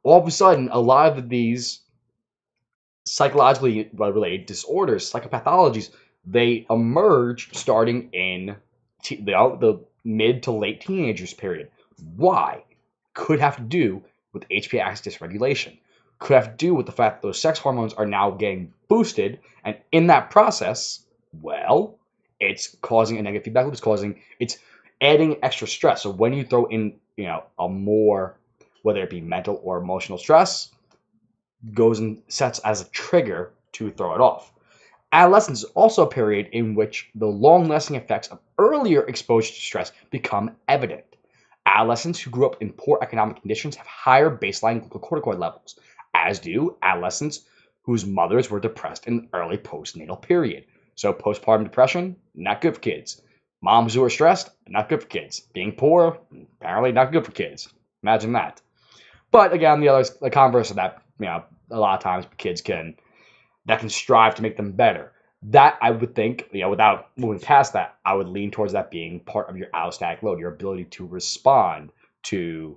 all of a sudden, a lot of these psychologically related disorders, psychopathologies, they emerge starting in the mid to late teenagers period. Why? Could have to do with HPA axis dysregulation. Could have to do with the fact that those sex hormones are now getting boosted, and in that process, well, it's causing a negative feedback loop. It's adding extra stress. So when you throw in, a more, whether it be mental or emotional stress, goes and sets as a trigger to throw it off. Adolescence is also a period in which the long-lasting effects of earlier exposure to stress become evident. Adolescents who grew up in poor economic conditions have higher baseline glucocorticoid levels, as do adolescents whose mothers were depressed in the early postnatal period. So postpartum depression, not good for kids. Moms who are stressed, not good for kids. Being poor, apparently not good for kids. Imagine that. But again, the converse of that, a lot of times kids can strive to make them better. That I would think, without moving past that, I would lean towards that being part of your allostatic load, your ability to respond to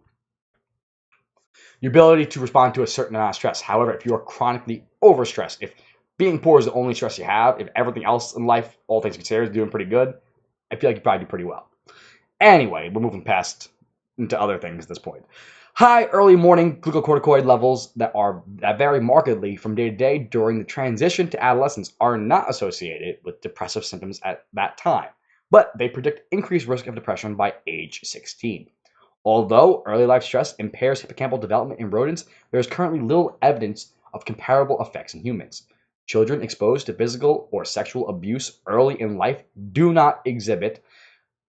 a certain amount of stress. However, if you are chronically overstressed, if being poor is the only stress you have, if everything else in life, all things considered, is doing pretty good, I feel like you probably do pretty well. Anyway, we're moving past into other things at this point. High early morning glucocorticoid levels that vary markedly from day to day during the transition to adolescence are not associated with depressive symptoms at that time, but they predict increased risk of depression by age 16. Although early life stress impairs hippocampal development in rodents, there is currently little evidence of comparable effects in humans. Children exposed to physical or sexual abuse early in life do not exhibit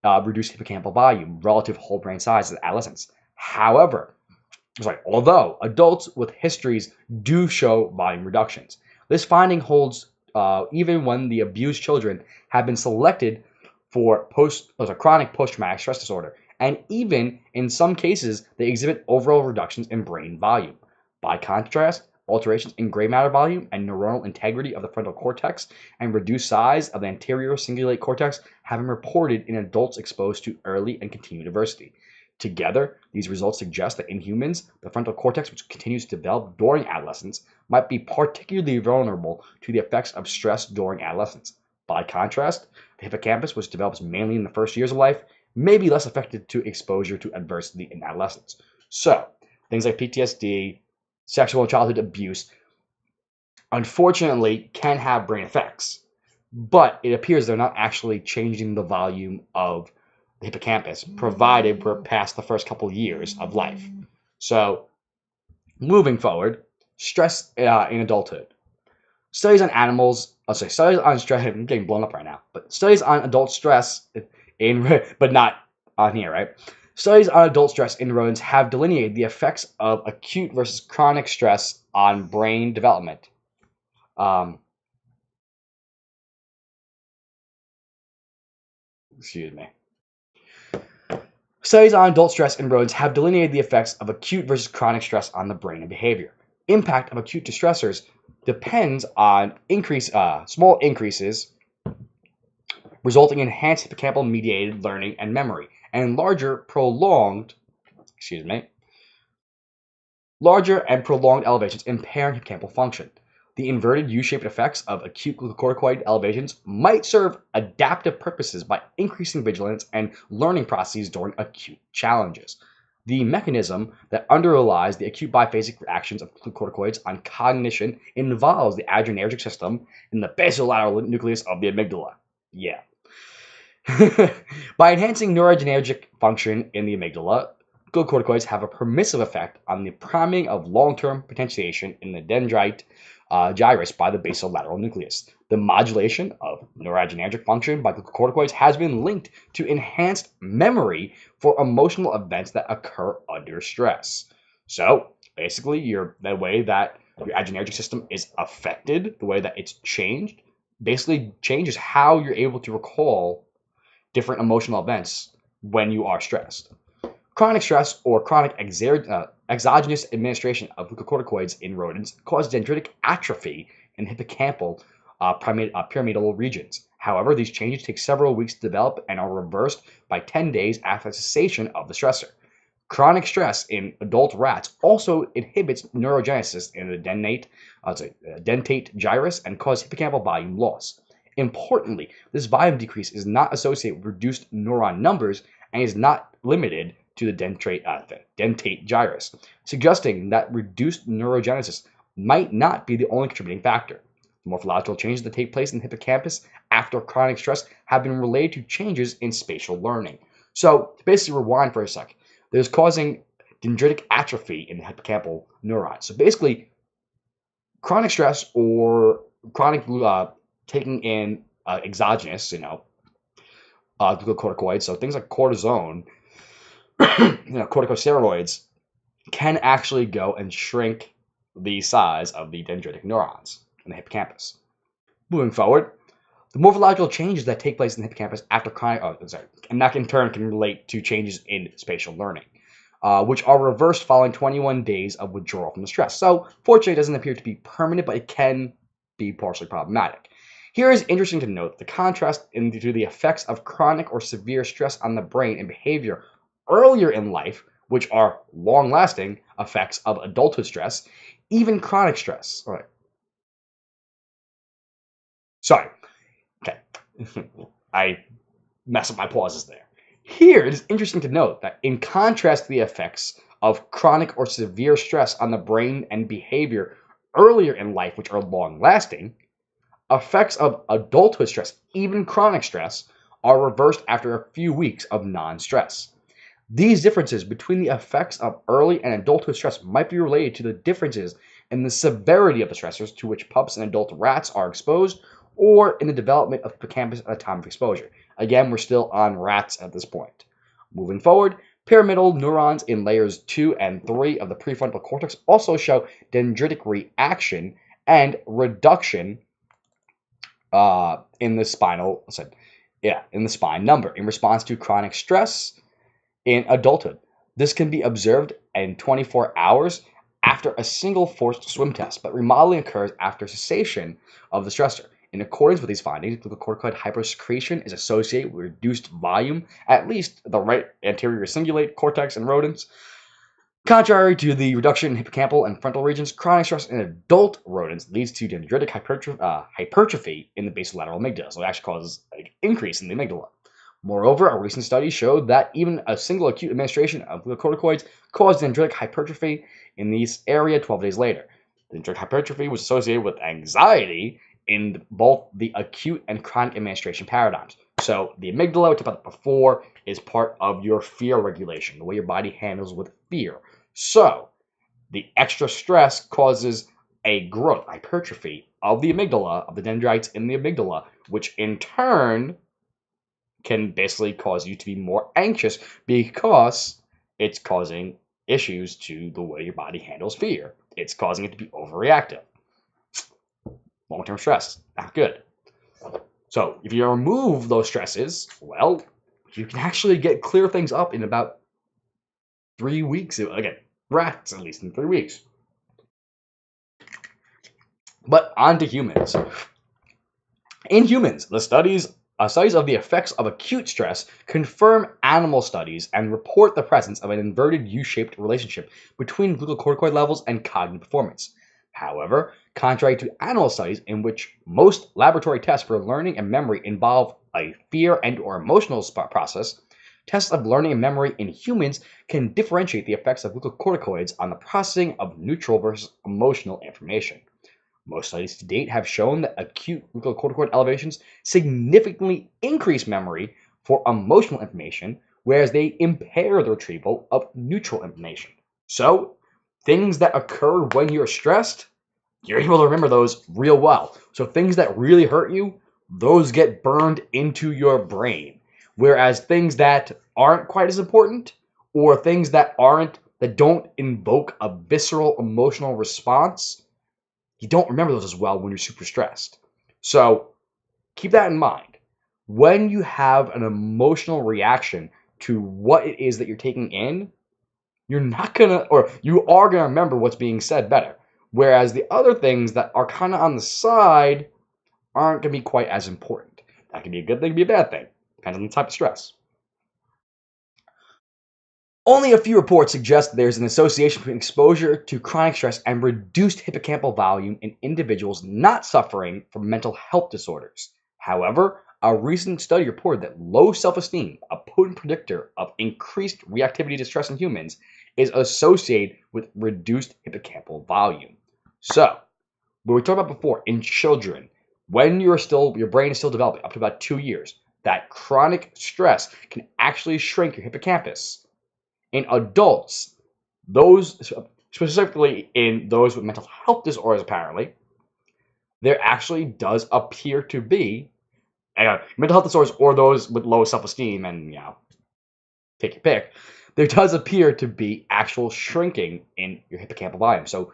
reduced hippocampal volume relative whole brain size as adolescents. Although adults with histories do show volume reductions. This finding holds even when the abused children have been selected for chronic post-traumatic stress disorder, and even in some cases they exhibit overall reductions in brain volume. By contrast, alterations in gray matter volume and neuronal integrity of the frontal cortex and reduced size of the anterior cingulate cortex have been reported in adults exposed to early and continued diversity. Together, these results suggest that in humans, the frontal cortex, which continues to develop during adolescence, might be particularly vulnerable to the effects of stress during adolescence. By contrast, the hippocampus, which develops mainly in the first years of life, may be less affected to exposure to adversity in adolescence. So, things like PTSD, sexual and childhood abuse, unfortunately can have brain effects, but it appears they're not actually changing the volume of the hippocampus, provided we're past the first couple years of life. So, moving forward, stress in adulthood. Studies on animals, studies on stress, I'm getting blown up right now, but studies on adult stress, but not on here, right? Studies on adult stress in rodents have delineated the effects of acute versus chronic stress on brain development. Excuse me. Studies on adult stress in rodents have delineated the effects of acute versus chronic stress on the brain and behavior. Impact of acute stressors depends on small increases resulting in enhanced hippocampal mediated learning and memory, and larger and prolonged elevations impairing hippocampal function. The inverted U-shaped effects of acute glucocorticoid elevations might serve adaptive purposes by increasing vigilance and learning processes during acute challenges. The mechanism that underlies the acute biphasic reactions of glucocorticoids on cognition involves the adrenergic system in the basolateral nucleus of the amygdala. Yeah. By enhancing neuroadrenergic function in the amygdala, glucocorticoids have a permissive effect on the priming of long-term potentiation in the dendrite gyrus by the basolateral nucleus. The modulation of neuroadrenergic function by glucocorticoids has been linked to enhanced memory for emotional events that occur under stress. So, basically, the way that your adrenergic system is affected, the way that it's changed, basically changes how you're able to recall different emotional events when you are stressed. Chronic stress or chronic exogenous administration of glucocorticoids in rodents cause dendritic atrophy in hippocampal pyramidal regions. However, these changes take several weeks to develop and are reversed by 10 days after cessation of the stressor. Chronic stress in adult rats also inhibits neurogenesis in the dentate gyrus and causes hippocampal volume loss. Importantly, this volume decrease is not associated with reduced neuron numbers and is not limited to the dentate gyrus, suggesting that reduced neurogenesis might not be the only contributing factor. The morphological changes that take place in the hippocampus after chronic stress have been related to changes in spatial learning. So, to basically rewind for a sec, there's causing dendritic atrophy in the hippocampal neurons. So basically, chronic stress or chronic taking in exogenous, glucocorticoids, so things like cortisone, corticosteroids, can actually go and shrink the size of the dendritic neurons in the hippocampus. Moving forward, the morphological changes that take place in the hippocampus after and that in turn can relate to changes in spatial learning, which are reversed following 21 days of withdrawal from the stress. So, fortunately, it doesn't appear to be permanent, but it can be partially problematic. Here is interesting to note the contrast into the effects of chronic or severe stress on the brain and behavior earlier in life, which are long-lasting effects of adulthood stress, even chronic stress. All right. Sorry. Okay. I messed up my pauses there. Here, it is interesting to note that in contrast to the effects of chronic or severe stress on the brain and behavior earlier in life, which are long-lasting, effects of adulthood stress, even chronic stress, are reversed after a few weeks of non-stress. These differences between the effects of early and adulthood stress might be related to the differences in the severity of the stressors to which pups and adult rats are exposed, or in the development of hippocampus at the time of exposure. Again, we're still on rats at this point. Moving forward, pyramidal neurons in layers 2 and 3 of the prefrontal cortex also show dendritic reaction and reduction in the spine number in response to chronic stress in adulthood. This can be observed in 24 hours after a single forced swim test, but remodeling occurs after cessation of the stressor. In accordance with these findings, glucocorticoid hypersecretion is associated with reduced volume, at least the right anterior cingulate cortex in rodents. Contrary to the reduction in hippocampal and frontal regions, chronic stress in adult rodents leads to dendritic hypertrophy in the basolateral amygdala, so it actually causes an increase in the amygdala. Moreover, a recent study showed that even a single acute administration of glucocorticoids caused dendritic hypertrophy in this area 12 days later. Dendritic hypertrophy was associated with anxiety in both the acute and chronic administration paradigms. So the amygdala, we talked about before, is part of your fear regulation, the way your body handles with fear. So the extra stress causes a growth, hypertrophy of the amygdala, of the dendrites in the amygdala, which in turn can basically cause you to be more anxious because it's causing issues to the way your body handles fear. It's causing it to be overreactive. Long-term stress, not good. So if you remove those stresses, well, you can actually clear things up in about 3 weeks. Again, rats at least in 3 weeks. But on to humans. In humans, the studies of the effects of acute stress confirm animal studies and report the presence of an inverted U-shaped relationship between glucocorticoid levels and cognitive performance. However, contrary to animal studies in which most laboratory tests for learning and memory involve a fear and or emotional process, tests of learning and memory in humans can differentiate the effects of glucocorticoids on the processing of neutral versus emotional information. Most studies to date have shown that acute glucocorticoid elevations significantly increase memory for emotional information, whereas they impair the retrieval of neutral information. So, things that occur when you're stressed, you're able to remember those real well. So, things that really hurt you, those get burned into your brain. Whereas things that aren't quite as important, or things that don't invoke a visceral emotional response, you don't remember those as well when you're super stressed. So keep that in mind. When you have an emotional reaction to what it is that you're taking in, you are gonna remember what's being said better. Whereas the other things that are kind of on the side aren't gonna be quite as important. That can be a good thing, can be a bad thing. Depends on the type of stress. Only a few reports suggest that there's an association between exposure to chronic stress and reduced hippocampal volume in individuals not suffering from mental health disorders. However, a recent study reported that low self-esteem, a potent predictor of increased reactivity to stress in humans, is associated with reduced hippocampal volume. So, what we talked about before, in children, when your brain is still developing, up to about 2 years, that chronic stress can actually shrink your hippocampus. In adults, those specifically in those with mental health disorders, apparently, there actually does appear to be mental health disorders or those with low self-esteem, and take your pick. There does appear to be actual shrinking in your hippocampal volume, so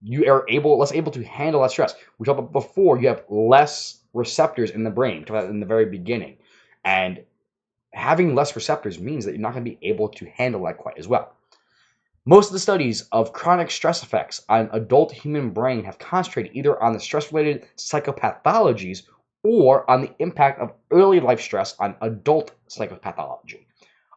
you are less able to handle that stress. We talked about before, you have less receptors in the brain. We talked about in the very beginning, and having less receptors means that you're not going to be able to handle that quite as well. Most of the studies of chronic stress effects on adult human brain have concentrated either on the stress-related psychopathologies or on the impact of early life stress on adult psychopathology.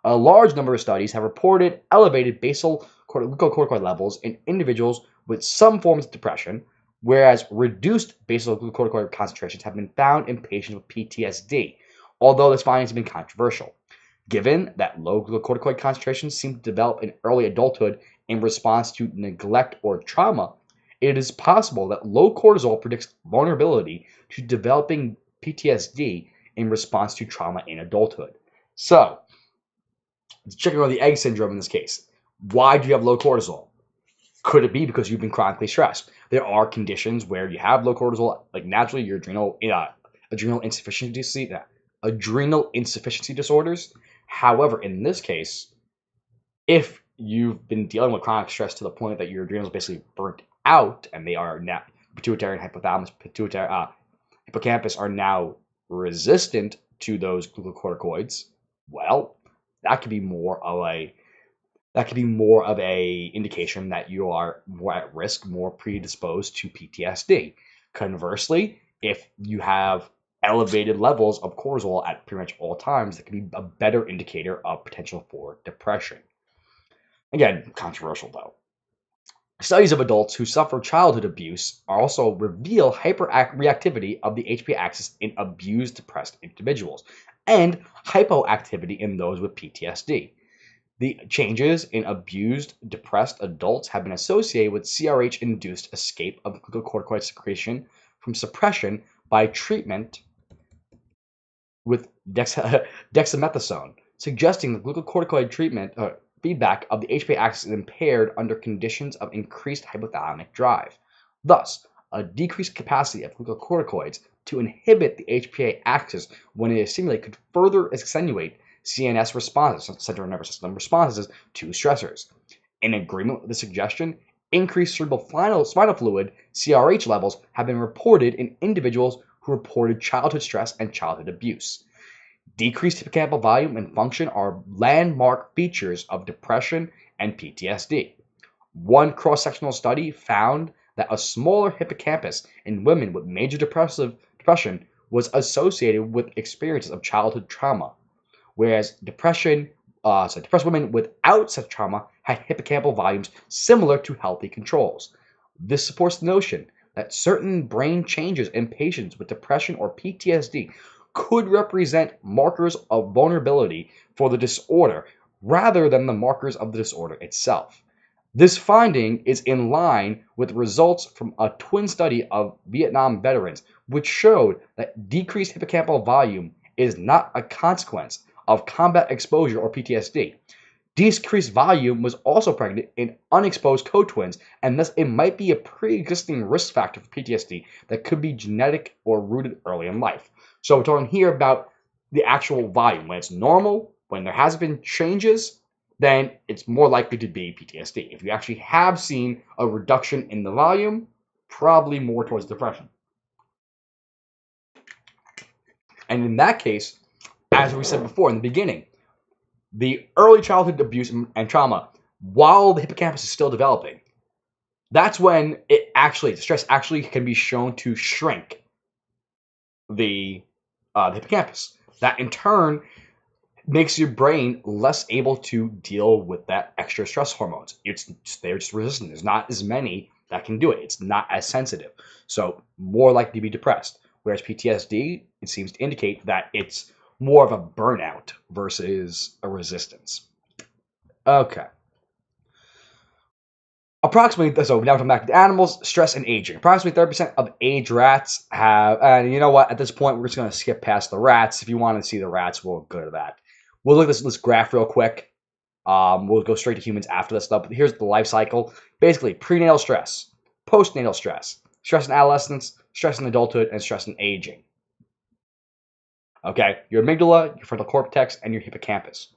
A large number of studies have reported elevated basal glucocorticoid levels in individuals with some forms of depression, whereas reduced basal glucocorticoid concentrations have been found in patients with PTSD, although this finding has been controversial. Given that low glucocorticoid concentrations seem to develop in early adulthood in response to neglect or trauma, it is possible that low cortisol predicts vulnerability to developing PTSD in response to trauma in adulthood. So, let's check out the egg syndrome in this case. Why do you have low cortisol? Could it be because you've been chronically stressed? There are conditions where you have low cortisol, like naturally your adrenal insufficiency disorders. However, in this case, if you've been dealing with chronic stress to the point that your adrenals basically burnt out and they are now pituitary and hypothalamus, hippocampus are now resistant to those glucocorticoids, well, that could be more of that could be more of a indication that you are more at risk, more predisposed to PTSD. Conversely, if you have elevated levels of cortisol at pretty much all times, that can be a better indicator of potential for depression. Again, controversial though. Studies of adults who suffer childhood abuse also reveal hyperreactivity of the HPA axis in abused, depressed individuals and hypoactivity in those with PTSD. The changes in abused, depressed adults have been associated with CRH-induced escape of glucocorticoid secretion from suppression by treatment with dexamethasone, suggesting that glucocorticoid treatment feedback of the HPA axis is impaired under conditions of increased hypothalamic drive. Thus, a decreased capacity of glucocorticoids to inhibit the HPA axis when it is stimulated could further accentuate CNS responses, central nervous system responses to stressors. In agreement with the suggestion, increased cerebral spinal fluid CRH levels have been reported in individuals who reported childhood stress and childhood abuse. Decreased hippocampal volume and function are landmark features of depression and PTSD. One cross-sectional study found that a smaller hippocampus in women with major depression was associated with experiences of childhood trauma, whereas depressed women without such trauma had hippocampal volumes similar to healthy controls. This supports the notion that certain brain changes in patients with depression or PTSD could represent markers of vulnerability for the disorder rather than the markers of the disorder itself. This finding is in line with results from a twin study of Vietnam veterans, which showed that decreased hippocampal volume is not a consequence of combat exposure or PTSD. Decreased volume was also present in unexposed co-twins, and thus it might be a pre-existing risk factor for PTSD that could be genetic or rooted early in life. So we're talking here about the actual volume. When it's normal, when there has been changes, then it's more likely to be PTSD. If you actually have seen a reduction in the volume, probably more towards depression. And in that case, as we said before in the beginning, the early childhood abuse and trauma, while the hippocampus is still developing, that's when the stress actually can be shown to shrink the hippocampus. That in turn makes your brain less able to deal with that extra stress hormones. They're just resistant. There's not as many that can do it. It's not as sensitive. So more likely to be depressed. Whereas PTSD, it seems to indicate that it's more of a burnout versus a resistance. Okay. So now we're coming back to animals, stress and aging. Approximately 30% of aged rats have, and you know what, at this point, we're just going to skip past the rats. If you want to see the rats, we'll go to that. We'll look at this graph real quick. We'll go straight to humans after this stuff. But here's the life cycle. Basically, prenatal stress, postnatal stress, stress in adolescence, stress in adulthood, and stress in aging. Okay, your amygdala, your frontal cortex, and your hippocampus.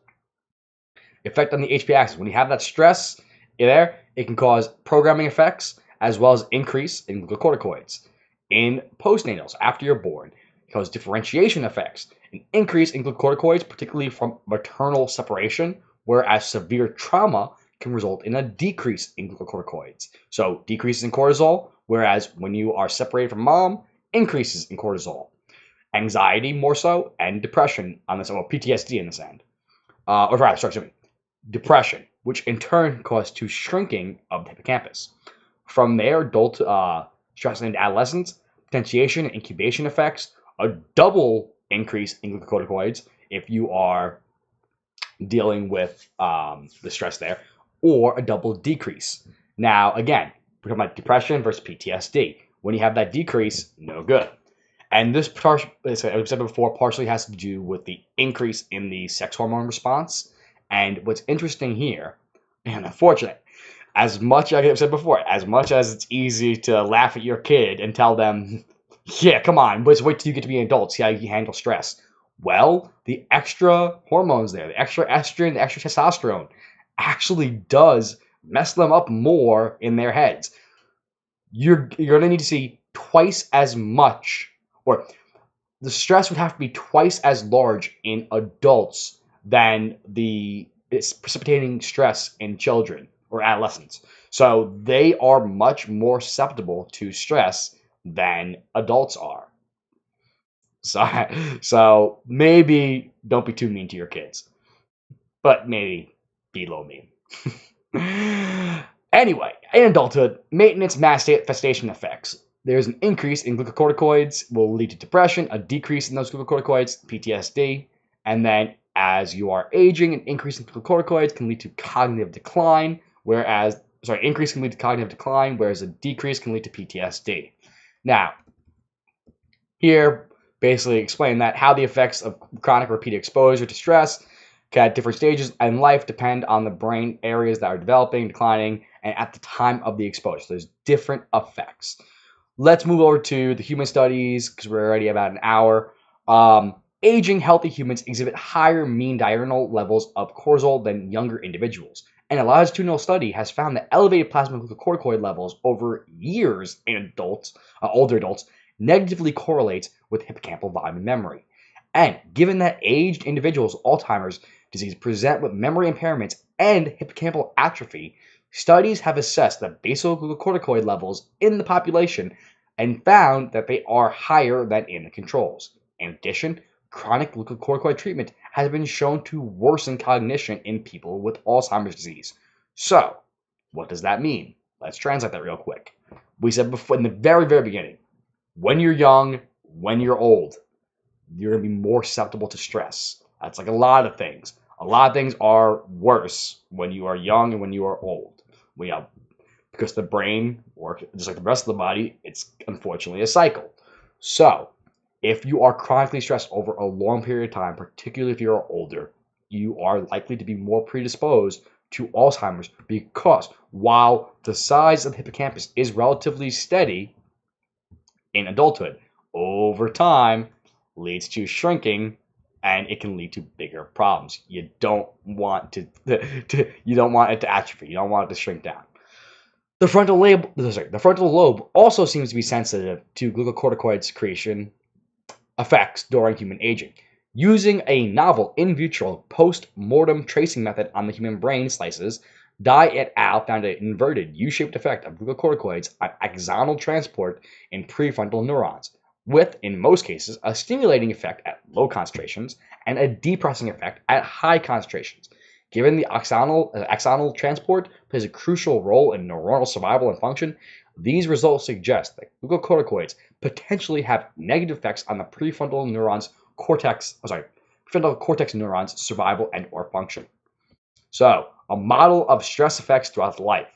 Effect on the HPA axis. When you have that stress there, it can cause programming effects as well as increase in glucocorticoids. In postnatals, after you're born, it causes differentiation effects, an increase in glucocorticoids, particularly from maternal separation, whereas severe trauma can result in a decrease in glucocorticoids. So decreases in cortisol, whereas when you are separated from mom, increases in cortisol. Anxiety more so, and depression on this, or PTSD in this end. Depression, which in turn causes to shrinking of the hippocampus. From there, adult stress in adolescence, potentiation and incubation effects, a double increase in glucocorticoids if you are dealing with the stress there, or a double decrease. Now, again, we're talking about depression versus PTSD. When you have that decrease, no good. And this, as I said before, partially has to do with the increase in the sex hormone response. And what's interesting here, and unfortunate, as much as I've said before, as much as it's easy to laugh at your kid and tell them, yeah, come on, just wait till you get to be an adult, see how you handle stress. Well, the extra hormones there, the extra estrogen, the extra testosterone, actually does mess them up more in their heads. You're going to need to see twice as much, or the stress would have to be twice as large in adults than the it's precipitating stress in children or adolescents. So they are much more susceptible to stress than adults are. So, so maybe don't be too mean to your kids, but maybe be low mean. Anyway, in adulthood, maintenance manifestation effects. There's an increase in glucocorticoids will lead to depression, a decrease in those glucocorticoids, PTSD, and then as you are aging, an increase in glucocorticoids can lead to cognitive decline, increase can lead to cognitive decline, whereas a decrease can lead to PTSD. Now, here, basically explain that how the effects of chronic repeated exposure to stress at different stages in life depend on the brain areas that are developing, declining, and at the time of the exposure. So there's different effects. Let's move over to the human studies because we're already about an hour. Aging healthy humans exhibit higher mean diurnal levels of cortisol than younger individuals. And a longitudinal study has found that elevated plasma glucocorticoid levels over years in older adults, negatively correlates with hippocampal volume and memory. And given that aged individuals with Alzheimer's disease present with memory impairments and hippocampal atrophy, studies have assessed the basal glucocorticoid levels in the population and found that they are higher than in the controls. In addition, chronic glucocorticoid treatment has been shown to worsen cognition in people with Alzheimer's disease. So, what does that mean? Let's translate that real quick. We said before in the very, very beginning, when you're young, when you're old, you're going to be more susceptible to stress. That's like a lot of things. A lot of things are worse when you are young and when you are old. Because the brain, or just like the rest of the body, it's unfortunately a cycle. So, if you are chronically stressed over a long period of time, particularly if you're older, you are likely to be more predisposed to Alzheimer's because while the size of the hippocampus is relatively steady in adulthood, over time leads to shrinking and it can lead to bigger problems. You don't want it to atrophy. You don't want it to shrink down. The frontal lobe also seems to be sensitive to glucocorticoid secretion effects during human aging. Using a novel in vitro post-mortem tracing method on the human brain slices, Dye et al. Found an inverted U-shaped effect of glucocorticoids on axonal transport in prefrontal neurons, with, in most cases, a stimulating effect at low concentrations and a depressing effect at high concentrations. Given the axonal transport plays a crucial role in neuronal survival and function, these results suggest that glucocorticoids potentially have negative effects on the prefrontal cortex neurons' survival and or function. So, a model of stress effects throughout life.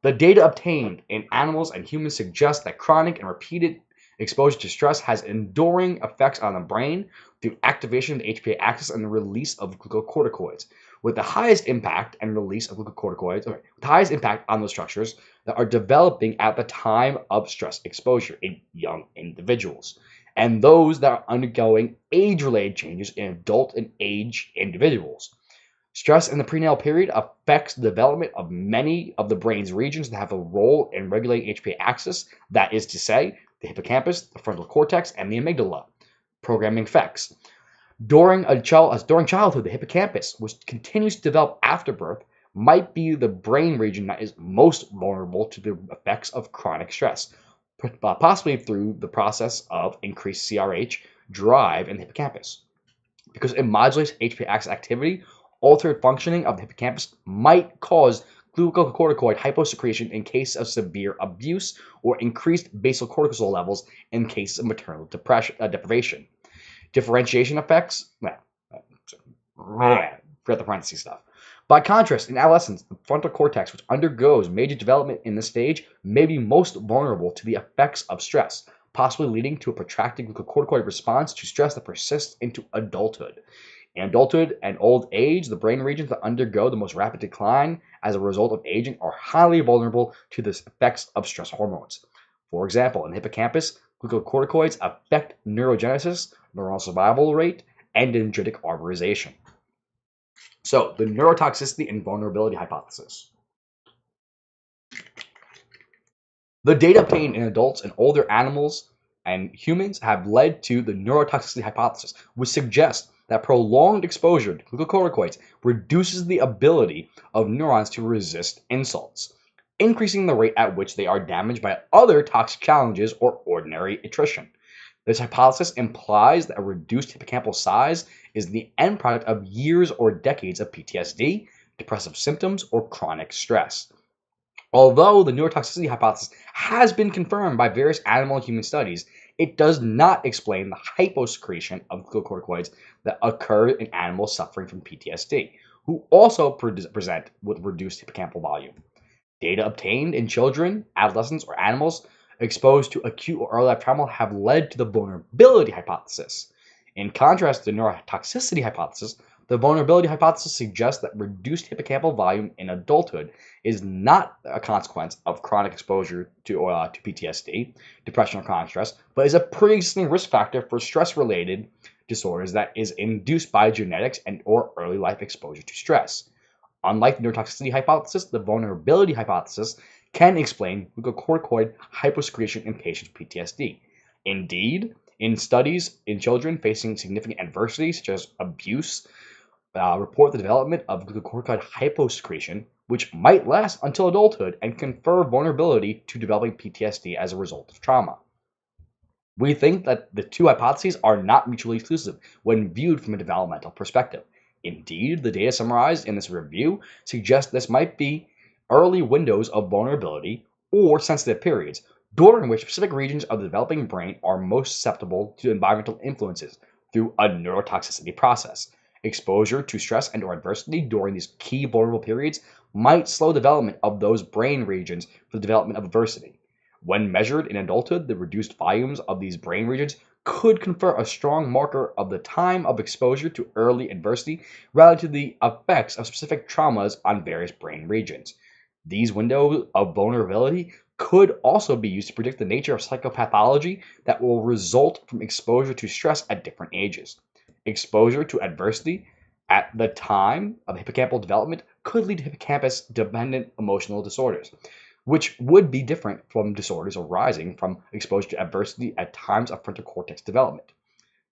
The data obtained in animals and humans suggest that chronic and repeated exposure to stress has enduring effects on the brain through activation of the HPA axis and the release of glucocorticoids, with the highest impact and release of glucocorticoids, the highest impact on those structures that are developing at the time of stress exposure in young individuals, and those that are undergoing age-related changes in adult and age individuals. Stress in the prenatal period affects the development of many of the brain's regions that have a role in regulating HPA axis, that is to say, the hippocampus, the frontal cortex, and the amygdala. Programming effects. During childhood, the hippocampus, which continues to develop after birth, might be the brain region that is most vulnerable to the effects of chronic stress, possibly through the process of increased CRH drive in the hippocampus. Because it modulates HPA axis activity, altered functioning of the hippocampus might cause glucocorticoid hyposecretion in case of severe abuse or increased basal cortisol levels in cases of maternal deprivation. Differentiation effects, forget the parentheses stuff. By contrast, in adolescence, the frontal cortex, which undergoes major development in this stage, may be most vulnerable to the effects of stress, possibly leading to a protracted glucocorticoid response to stress that persists into adulthood. In adulthood and old age, the brain regions that undergo the most rapid decline as a result of aging are highly vulnerable to the effects of stress hormones. For example, in the hippocampus, glucocorticoids affect neurogenesis, neuronal survival rate, and dendritic arborization. So, the neurotoxicity and vulnerability hypothesis. The data obtained in adults and older animals and humans have led to the neurotoxicity hypothesis, which suggests that prolonged exposure to glucocorticoids reduces the ability of neurons to resist insults, increasing the rate at which they are damaged by other toxic challenges or ordinary attrition. This hypothesis implies that a reduced hippocampal size is the end product of years or decades of PTSD, depressive symptoms, or chronic stress. Although the neurotoxicity hypothesis has been confirmed by various animal and human studies, it does not explain the hyposecretion of glucocorticoids that occur in animals suffering from PTSD, who also present with reduced hippocampal volume. Data obtained in children, adolescents, or animals exposed to acute or early life trauma have led to the vulnerability hypothesis. In contrast to the neurotoxicity hypothesis, the vulnerability hypothesis suggests that reduced hippocampal volume in adulthood is not a consequence of chronic exposure to PTSD, depression, or chronic stress, but is a pre-existing risk factor for stress-related disorders that is induced by genetics and or early life exposure to stress. Unlike the neurotoxicity hypothesis, the vulnerability hypothesis can explain glucocorticoid hyposecretion in patients with PTSD. Indeed, in studies in children facing significant adversity, such as abuse, report the development of glucocorticoid hyposecretion, which might last until adulthood and confer vulnerability to developing PTSD as a result of trauma. We think that the two hypotheses are not mutually exclusive when viewed from a developmental perspective. Indeed, the data summarized in this review suggest this might be early windows of vulnerability or sensitive periods during which specific regions of the developing brain are most susceptible to environmental influences through a neurotoxicity process. Exposure to stress and or adversity during these key vulnerable periods might slow development of those brain regions for the development of adversity. When measured in adulthood, the reduced volumes of these brain regions could confer a strong marker of the time of exposure to early adversity relative to the effects of specific traumas on various brain regions. These windows of vulnerability could also be used to predict the nature of psychopathology that will result from exposure to stress at different ages. Exposure to adversity at the time of hippocampal development could lead to hippocampus-dependent emotional disorders, which would be different from disorders arising from exposure to adversity at times of frontal cortex development.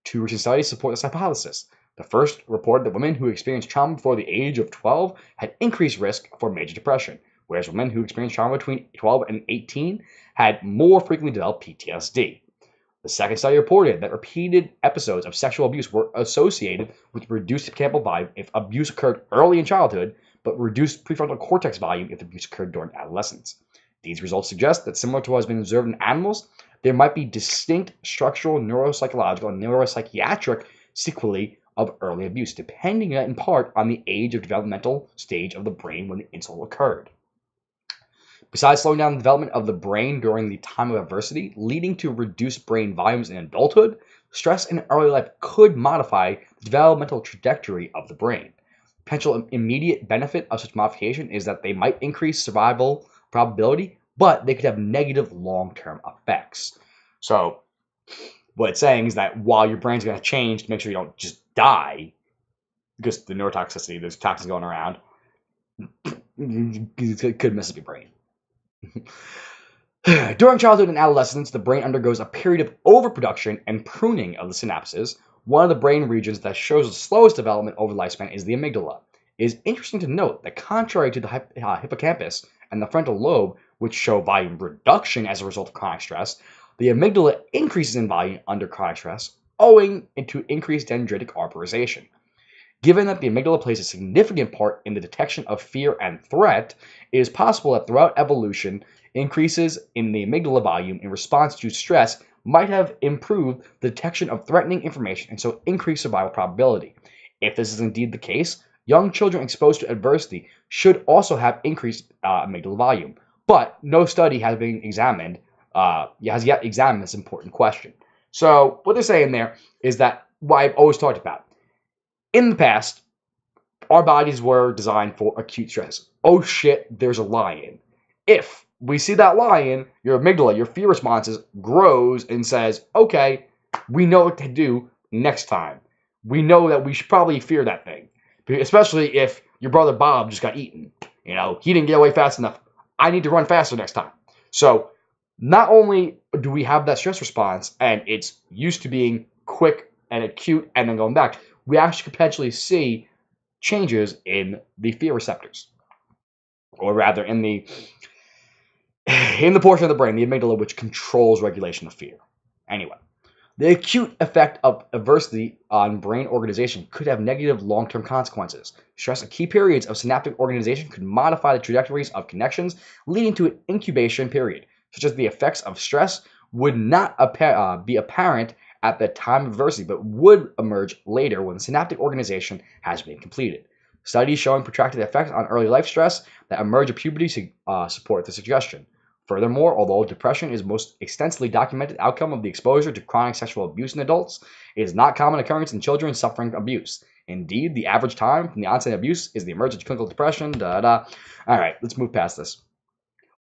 Two recent studies support this hypothesis. The first reported that women who experienced trauma before the age of 12 had increased risk for major depression, whereas women who experienced trauma between 12 and 18 had more frequently developed PTSD. The second study reported that repeated episodes of sexual abuse were associated with reduced hippocampal volume if abuse occurred early in childhood, but reduced prefrontal cortex volume if abuse occurred during adolescence. These results suggest that, similar to what has been observed in animals, there might be distinct structural, neuropsychological, and neuropsychiatric sequelae of early abuse, depending in part on the age of developmental stage of the brain when the insult occurred. Besides slowing down the development of the brain during the time of adversity, leading to reduced brain volumes in adulthood, stress in early life could modify the developmental trajectory of the brain. Potential immediate benefit of such modification is that they might increase survival probability, but they could have negative long-term effects. So what it's saying is that while your brain's going to change to make sure you don't just die, because the neurotoxicity, there's toxins going around, it could mess up your brain. During childhood and adolescence, the brain undergoes a period of overproduction and pruning of the synapses. One of the brain regions that shows the slowest development over lifespan is the amygdala. It is interesting to note that contrary to the hippocampus and the frontal lobe, which show volume reduction as a result of chronic stress, the amygdala increases in volume under chronic stress, owing to increased dendritic arborization. Given that the amygdala plays a significant part in the detection of fear and threat, it is possible that throughout evolution, increases in the amygdala volume in response to stress might have improved the detection of threatening information and so increased survival probability. If this is indeed the case, young children exposed to adversity should also have increased amygdala volume, but no study has been examined, has yet examined this important question. So what they're saying there is that what I've always talked about. In the past, our bodies were designed for acute stress. Oh shit, there's a lion. If we see that lion, your amygdala, your fear responses, grows and says, okay, we know what to do next time. We know that we should probably fear that thing. Especially if your brother Bob just got eaten. You know, he didn't get away fast enough. I need to run faster next time. So not only do we have that stress response and it's used to being quick and acute and then going back, we actually could potentially see changes in the fear receptors, or rather in the portion of the brain, the amygdala, which controls regulation of fear. Anyway, the acute effect of adversity on brain organization could have negative long-term consequences. Stress at key periods of synaptic organization could modify the trajectories of connections, leading to an incubation period, such as the effects of stress would not be apparent at the time of adversity, but would emerge later when the synaptic organization has been completed. Studies showing protracted effects on early life stress that emerge at puberty support the suggestion. Furthermore, although depression is the most extensively documented outcome of the exposure to chronic sexual abuse in adults, it is not common occurrence in children suffering abuse. Indeed, the average time from the onset of abuse is the emergence of clinical depression. All right, let's move past this.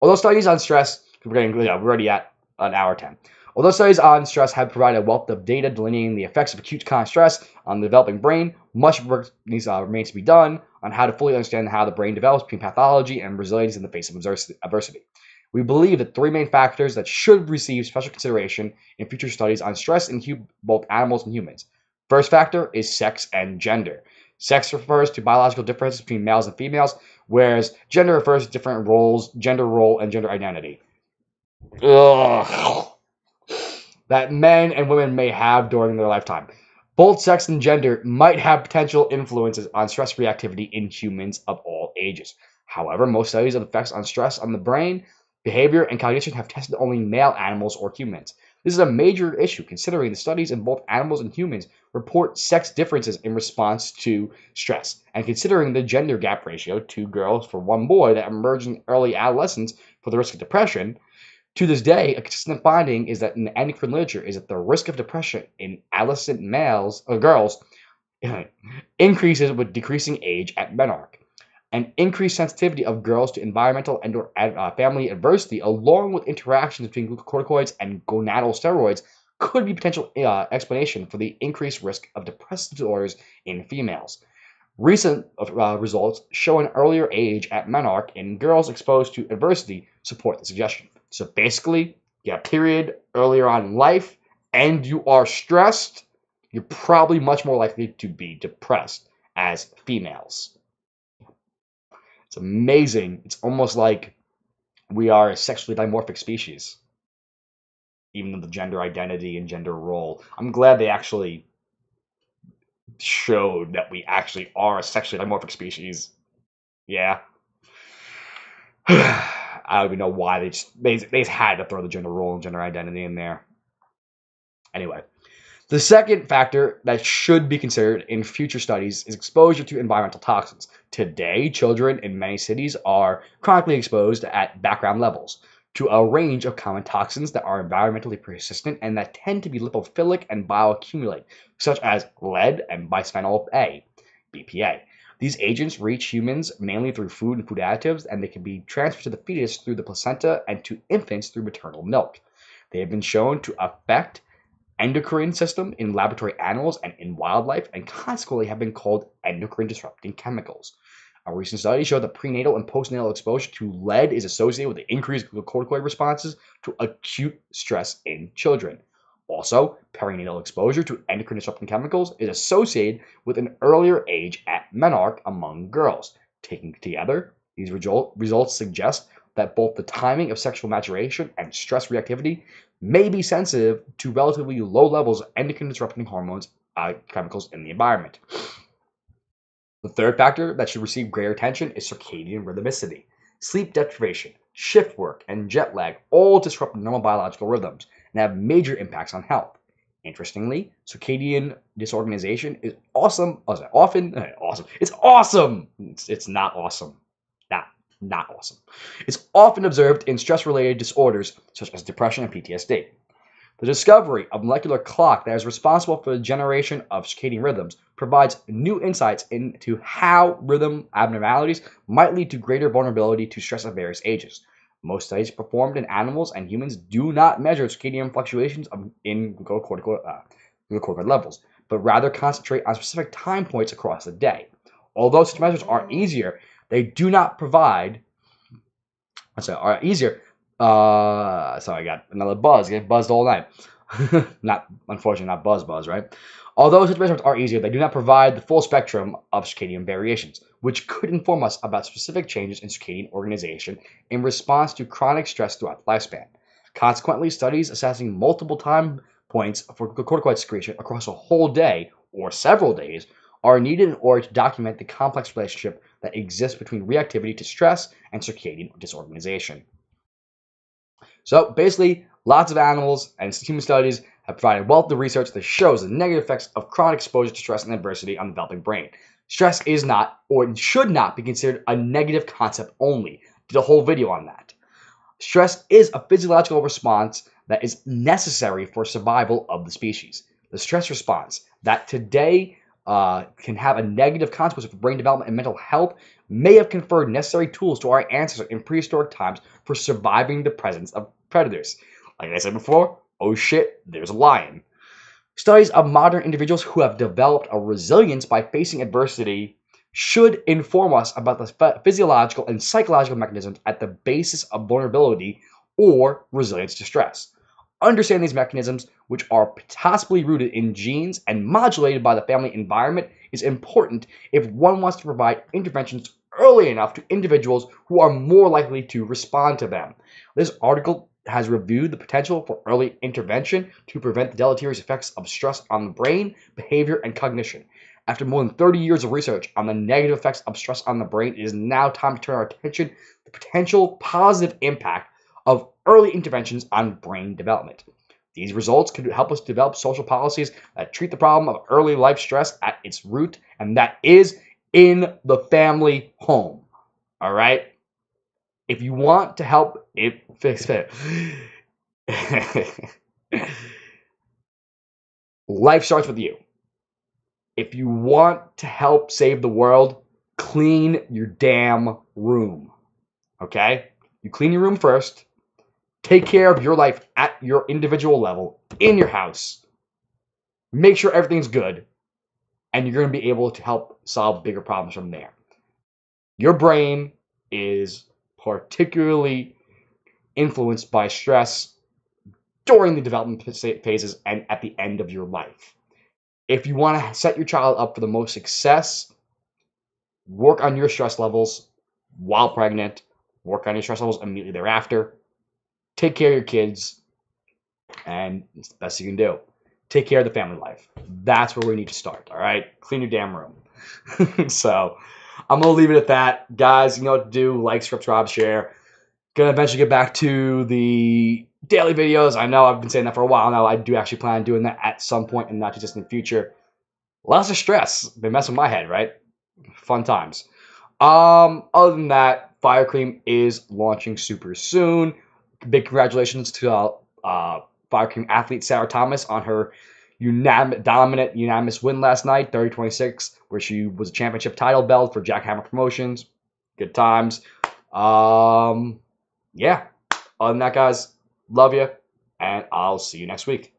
Although studies on stress, we're already at an hour 10. Although studies on stress have provided a wealth of data delineating the effects of acute chronic stress on the developing brain, much work remains to be done on how to fully understand how the brain develops between pathology and resilience in the face of adversity. We believe that three main factors that should receive special consideration in future studies on stress in both animals and humans. First factor is sex and gender. Sex refers to biological differences between males and females, whereas gender refers to different roles, gender role, and gender identity. Ugh. That men and women may have during their lifetime. Both sex and gender might have potential influences on stress reactivity in humans of all ages. However, most studies of the effects on stress on the brain, behavior, and cognition have tested only male animals or humans. This is a major issue considering the studies in both animals and humans report sex differences in response to stress, and considering the gender gap ratio, 2 girls for 1 boy, that emerged in early adolescence for the risk of depression. To this day, a consistent finding is that in the endocrine literature is that the risk of depression in adolescent males or girls increases with decreasing age at menarche. An increased sensitivity of girls to environmental and family adversity, along with interactions between glucocorticoids and gonadal steroids, could be potential explanation for the increased risk of depressive disorders in females. Recent results show an earlier age at menarche in girls exposed to adversity support the suggestion. So basically, you have a period earlier on in life and you are stressed, you're probably much more likely to be depressed as females. It's amazing. It's almost like we are a sexually dimorphic species, even though the gender identity and gender role. I'm glad they actually showed that we actually are a sexually dimorphic species. Yeah. I don't even know why they just had to throw the gender role and gender identity in there. Anyway, the second factor that should be considered in future studies is exposure to environmental toxins. Today, children in many cities are chronically exposed at background levels to a range of common toxins that are environmentally persistent and that tend to be lipophilic and bioaccumulate, such as lead and bisphenol A, BPA. These agents reach humans mainly through food and food additives, and they can be transferred to the fetus through the placenta and to infants through maternal milk. They have been shown to affect endocrine system in laboratory animals and in wildlife, and consequently have been called endocrine disrupting chemicals. A recent study showed that prenatal and postnatal exposure to lead is associated with the increased glucocorticoid responses to acute stress in children. Also, perinatal exposure to endocrine disrupting chemicals is associated with an earlier age at menarche among girls. Taken together, these results suggest that both the timing of sexual maturation and stress reactivity may be sensitive to relatively low levels of endocrine disrupting hormones, chemicals in the environment. The third factor that should receive greater attention is circadian rhythmicity. Sleep deprivation, shift work, and jet lag all disrupt normal biological rhythms and have major impacts on health. Interestingly, circadian disorganization is awesome. Awesome. It's awesome. It's not awesome. Not awesome. It's often observed in stress-related disorders such as depression and PTSD. The discovery of molecular clock that is responsible for the generation of circadian rhythms provides new insights into how rhythm abnormalities might lead to greater vulnerability to stress at various ages. Most studies performed in animals and humans do not measure circadian fluctuations in glucocorticoid levels, but rather concentrate on specific time points across the day. Although such measures are easier, they do not provide. Are easier. Sorry, I got another buzz. Get buzzed all night. Unfortunately, not buzz, right? Although such measurements are easier, they do not provide the full spectrum of circadian variations, which could inform us about specific changes in circadian organization in response to chronic stress throughout the lifespan. Consequently, studies assessing multiple time points for corticoid secretion across a whole day or several days are needed in order to document the complex relationship that exists between reactivity to stress and circadian disorganization. So basically, lots of animals and human studies have provided wealth of research that shows the negative effects of chronic exposure to stress and adversity on the developing brain. Stress is not, or should not, be considered a negative concept only. Did a whole video on that. Stress is a physiological response that is necessary for survival of the species. The stress response that today can have a negative consequence for brain development and mental health may have conferred necessary tools to our ancestors in prehistoric times for surviving the presence of predators. Like I said before, oh shit, there's a lion. Studies of modern individuals who have developed a resilience by facing adversity should inform us about the physiological and psychological mechanisms at the basis of vulnerability or resilience to stress. Understanding these mechanisms, which are possibly rooted in genes and modulated by the family environment, is important if one wants to provide interventions early enough to individuals who are more likely to respond to them. This article has reviewed the potential for early intervention to prevent the deleterious effects of stress on the brain, behavior, and cognition. After more than 30 years of research on the negative effects of stress on the brain, it is now time to turn our attention to the potential positive impact of early interventions on brain development. These results could help us develop social policies that treat the problem of early life stress at its root, and that is in the family home. All right? If you want to help it fix it, life starts with you. If you want to help save the world, clean your damn room. Okay? You clean your room first. Take care of your life at your individual level, in your house. Make sure everything's good, and you're going to be able to help solve bigger problems from there. Your brain is particularly influenced by stress during the development phases and at the end of your life. If you want to set your child up for the most success, work on your stress levels while pregnant, work on your stress levels immediately thereafter. Take care of your kids, and it's the best you can do. Take care of the family life. That's where we need to start, all right? Clean your damn room. So I'm going to leave it at that. Guys, you know what to do. Like, subscribe, share. Going to eventually get back to the daily videos. I know I've been saying that for a while now. I do actually plan on doing that at some point in the not too distant future. Lots of stress. Been messing with my head, right? Fun times. Other than that, Fire Cream is launching super soon. Big congratulations to Fire Cream athlete Sarah Thomas on her dominant unanimous win last night, 30-26, where she was a championship title belt for Jackhammer Promotions. Good times. Yeah. Other than that, guys, love you, and I'll see you next week.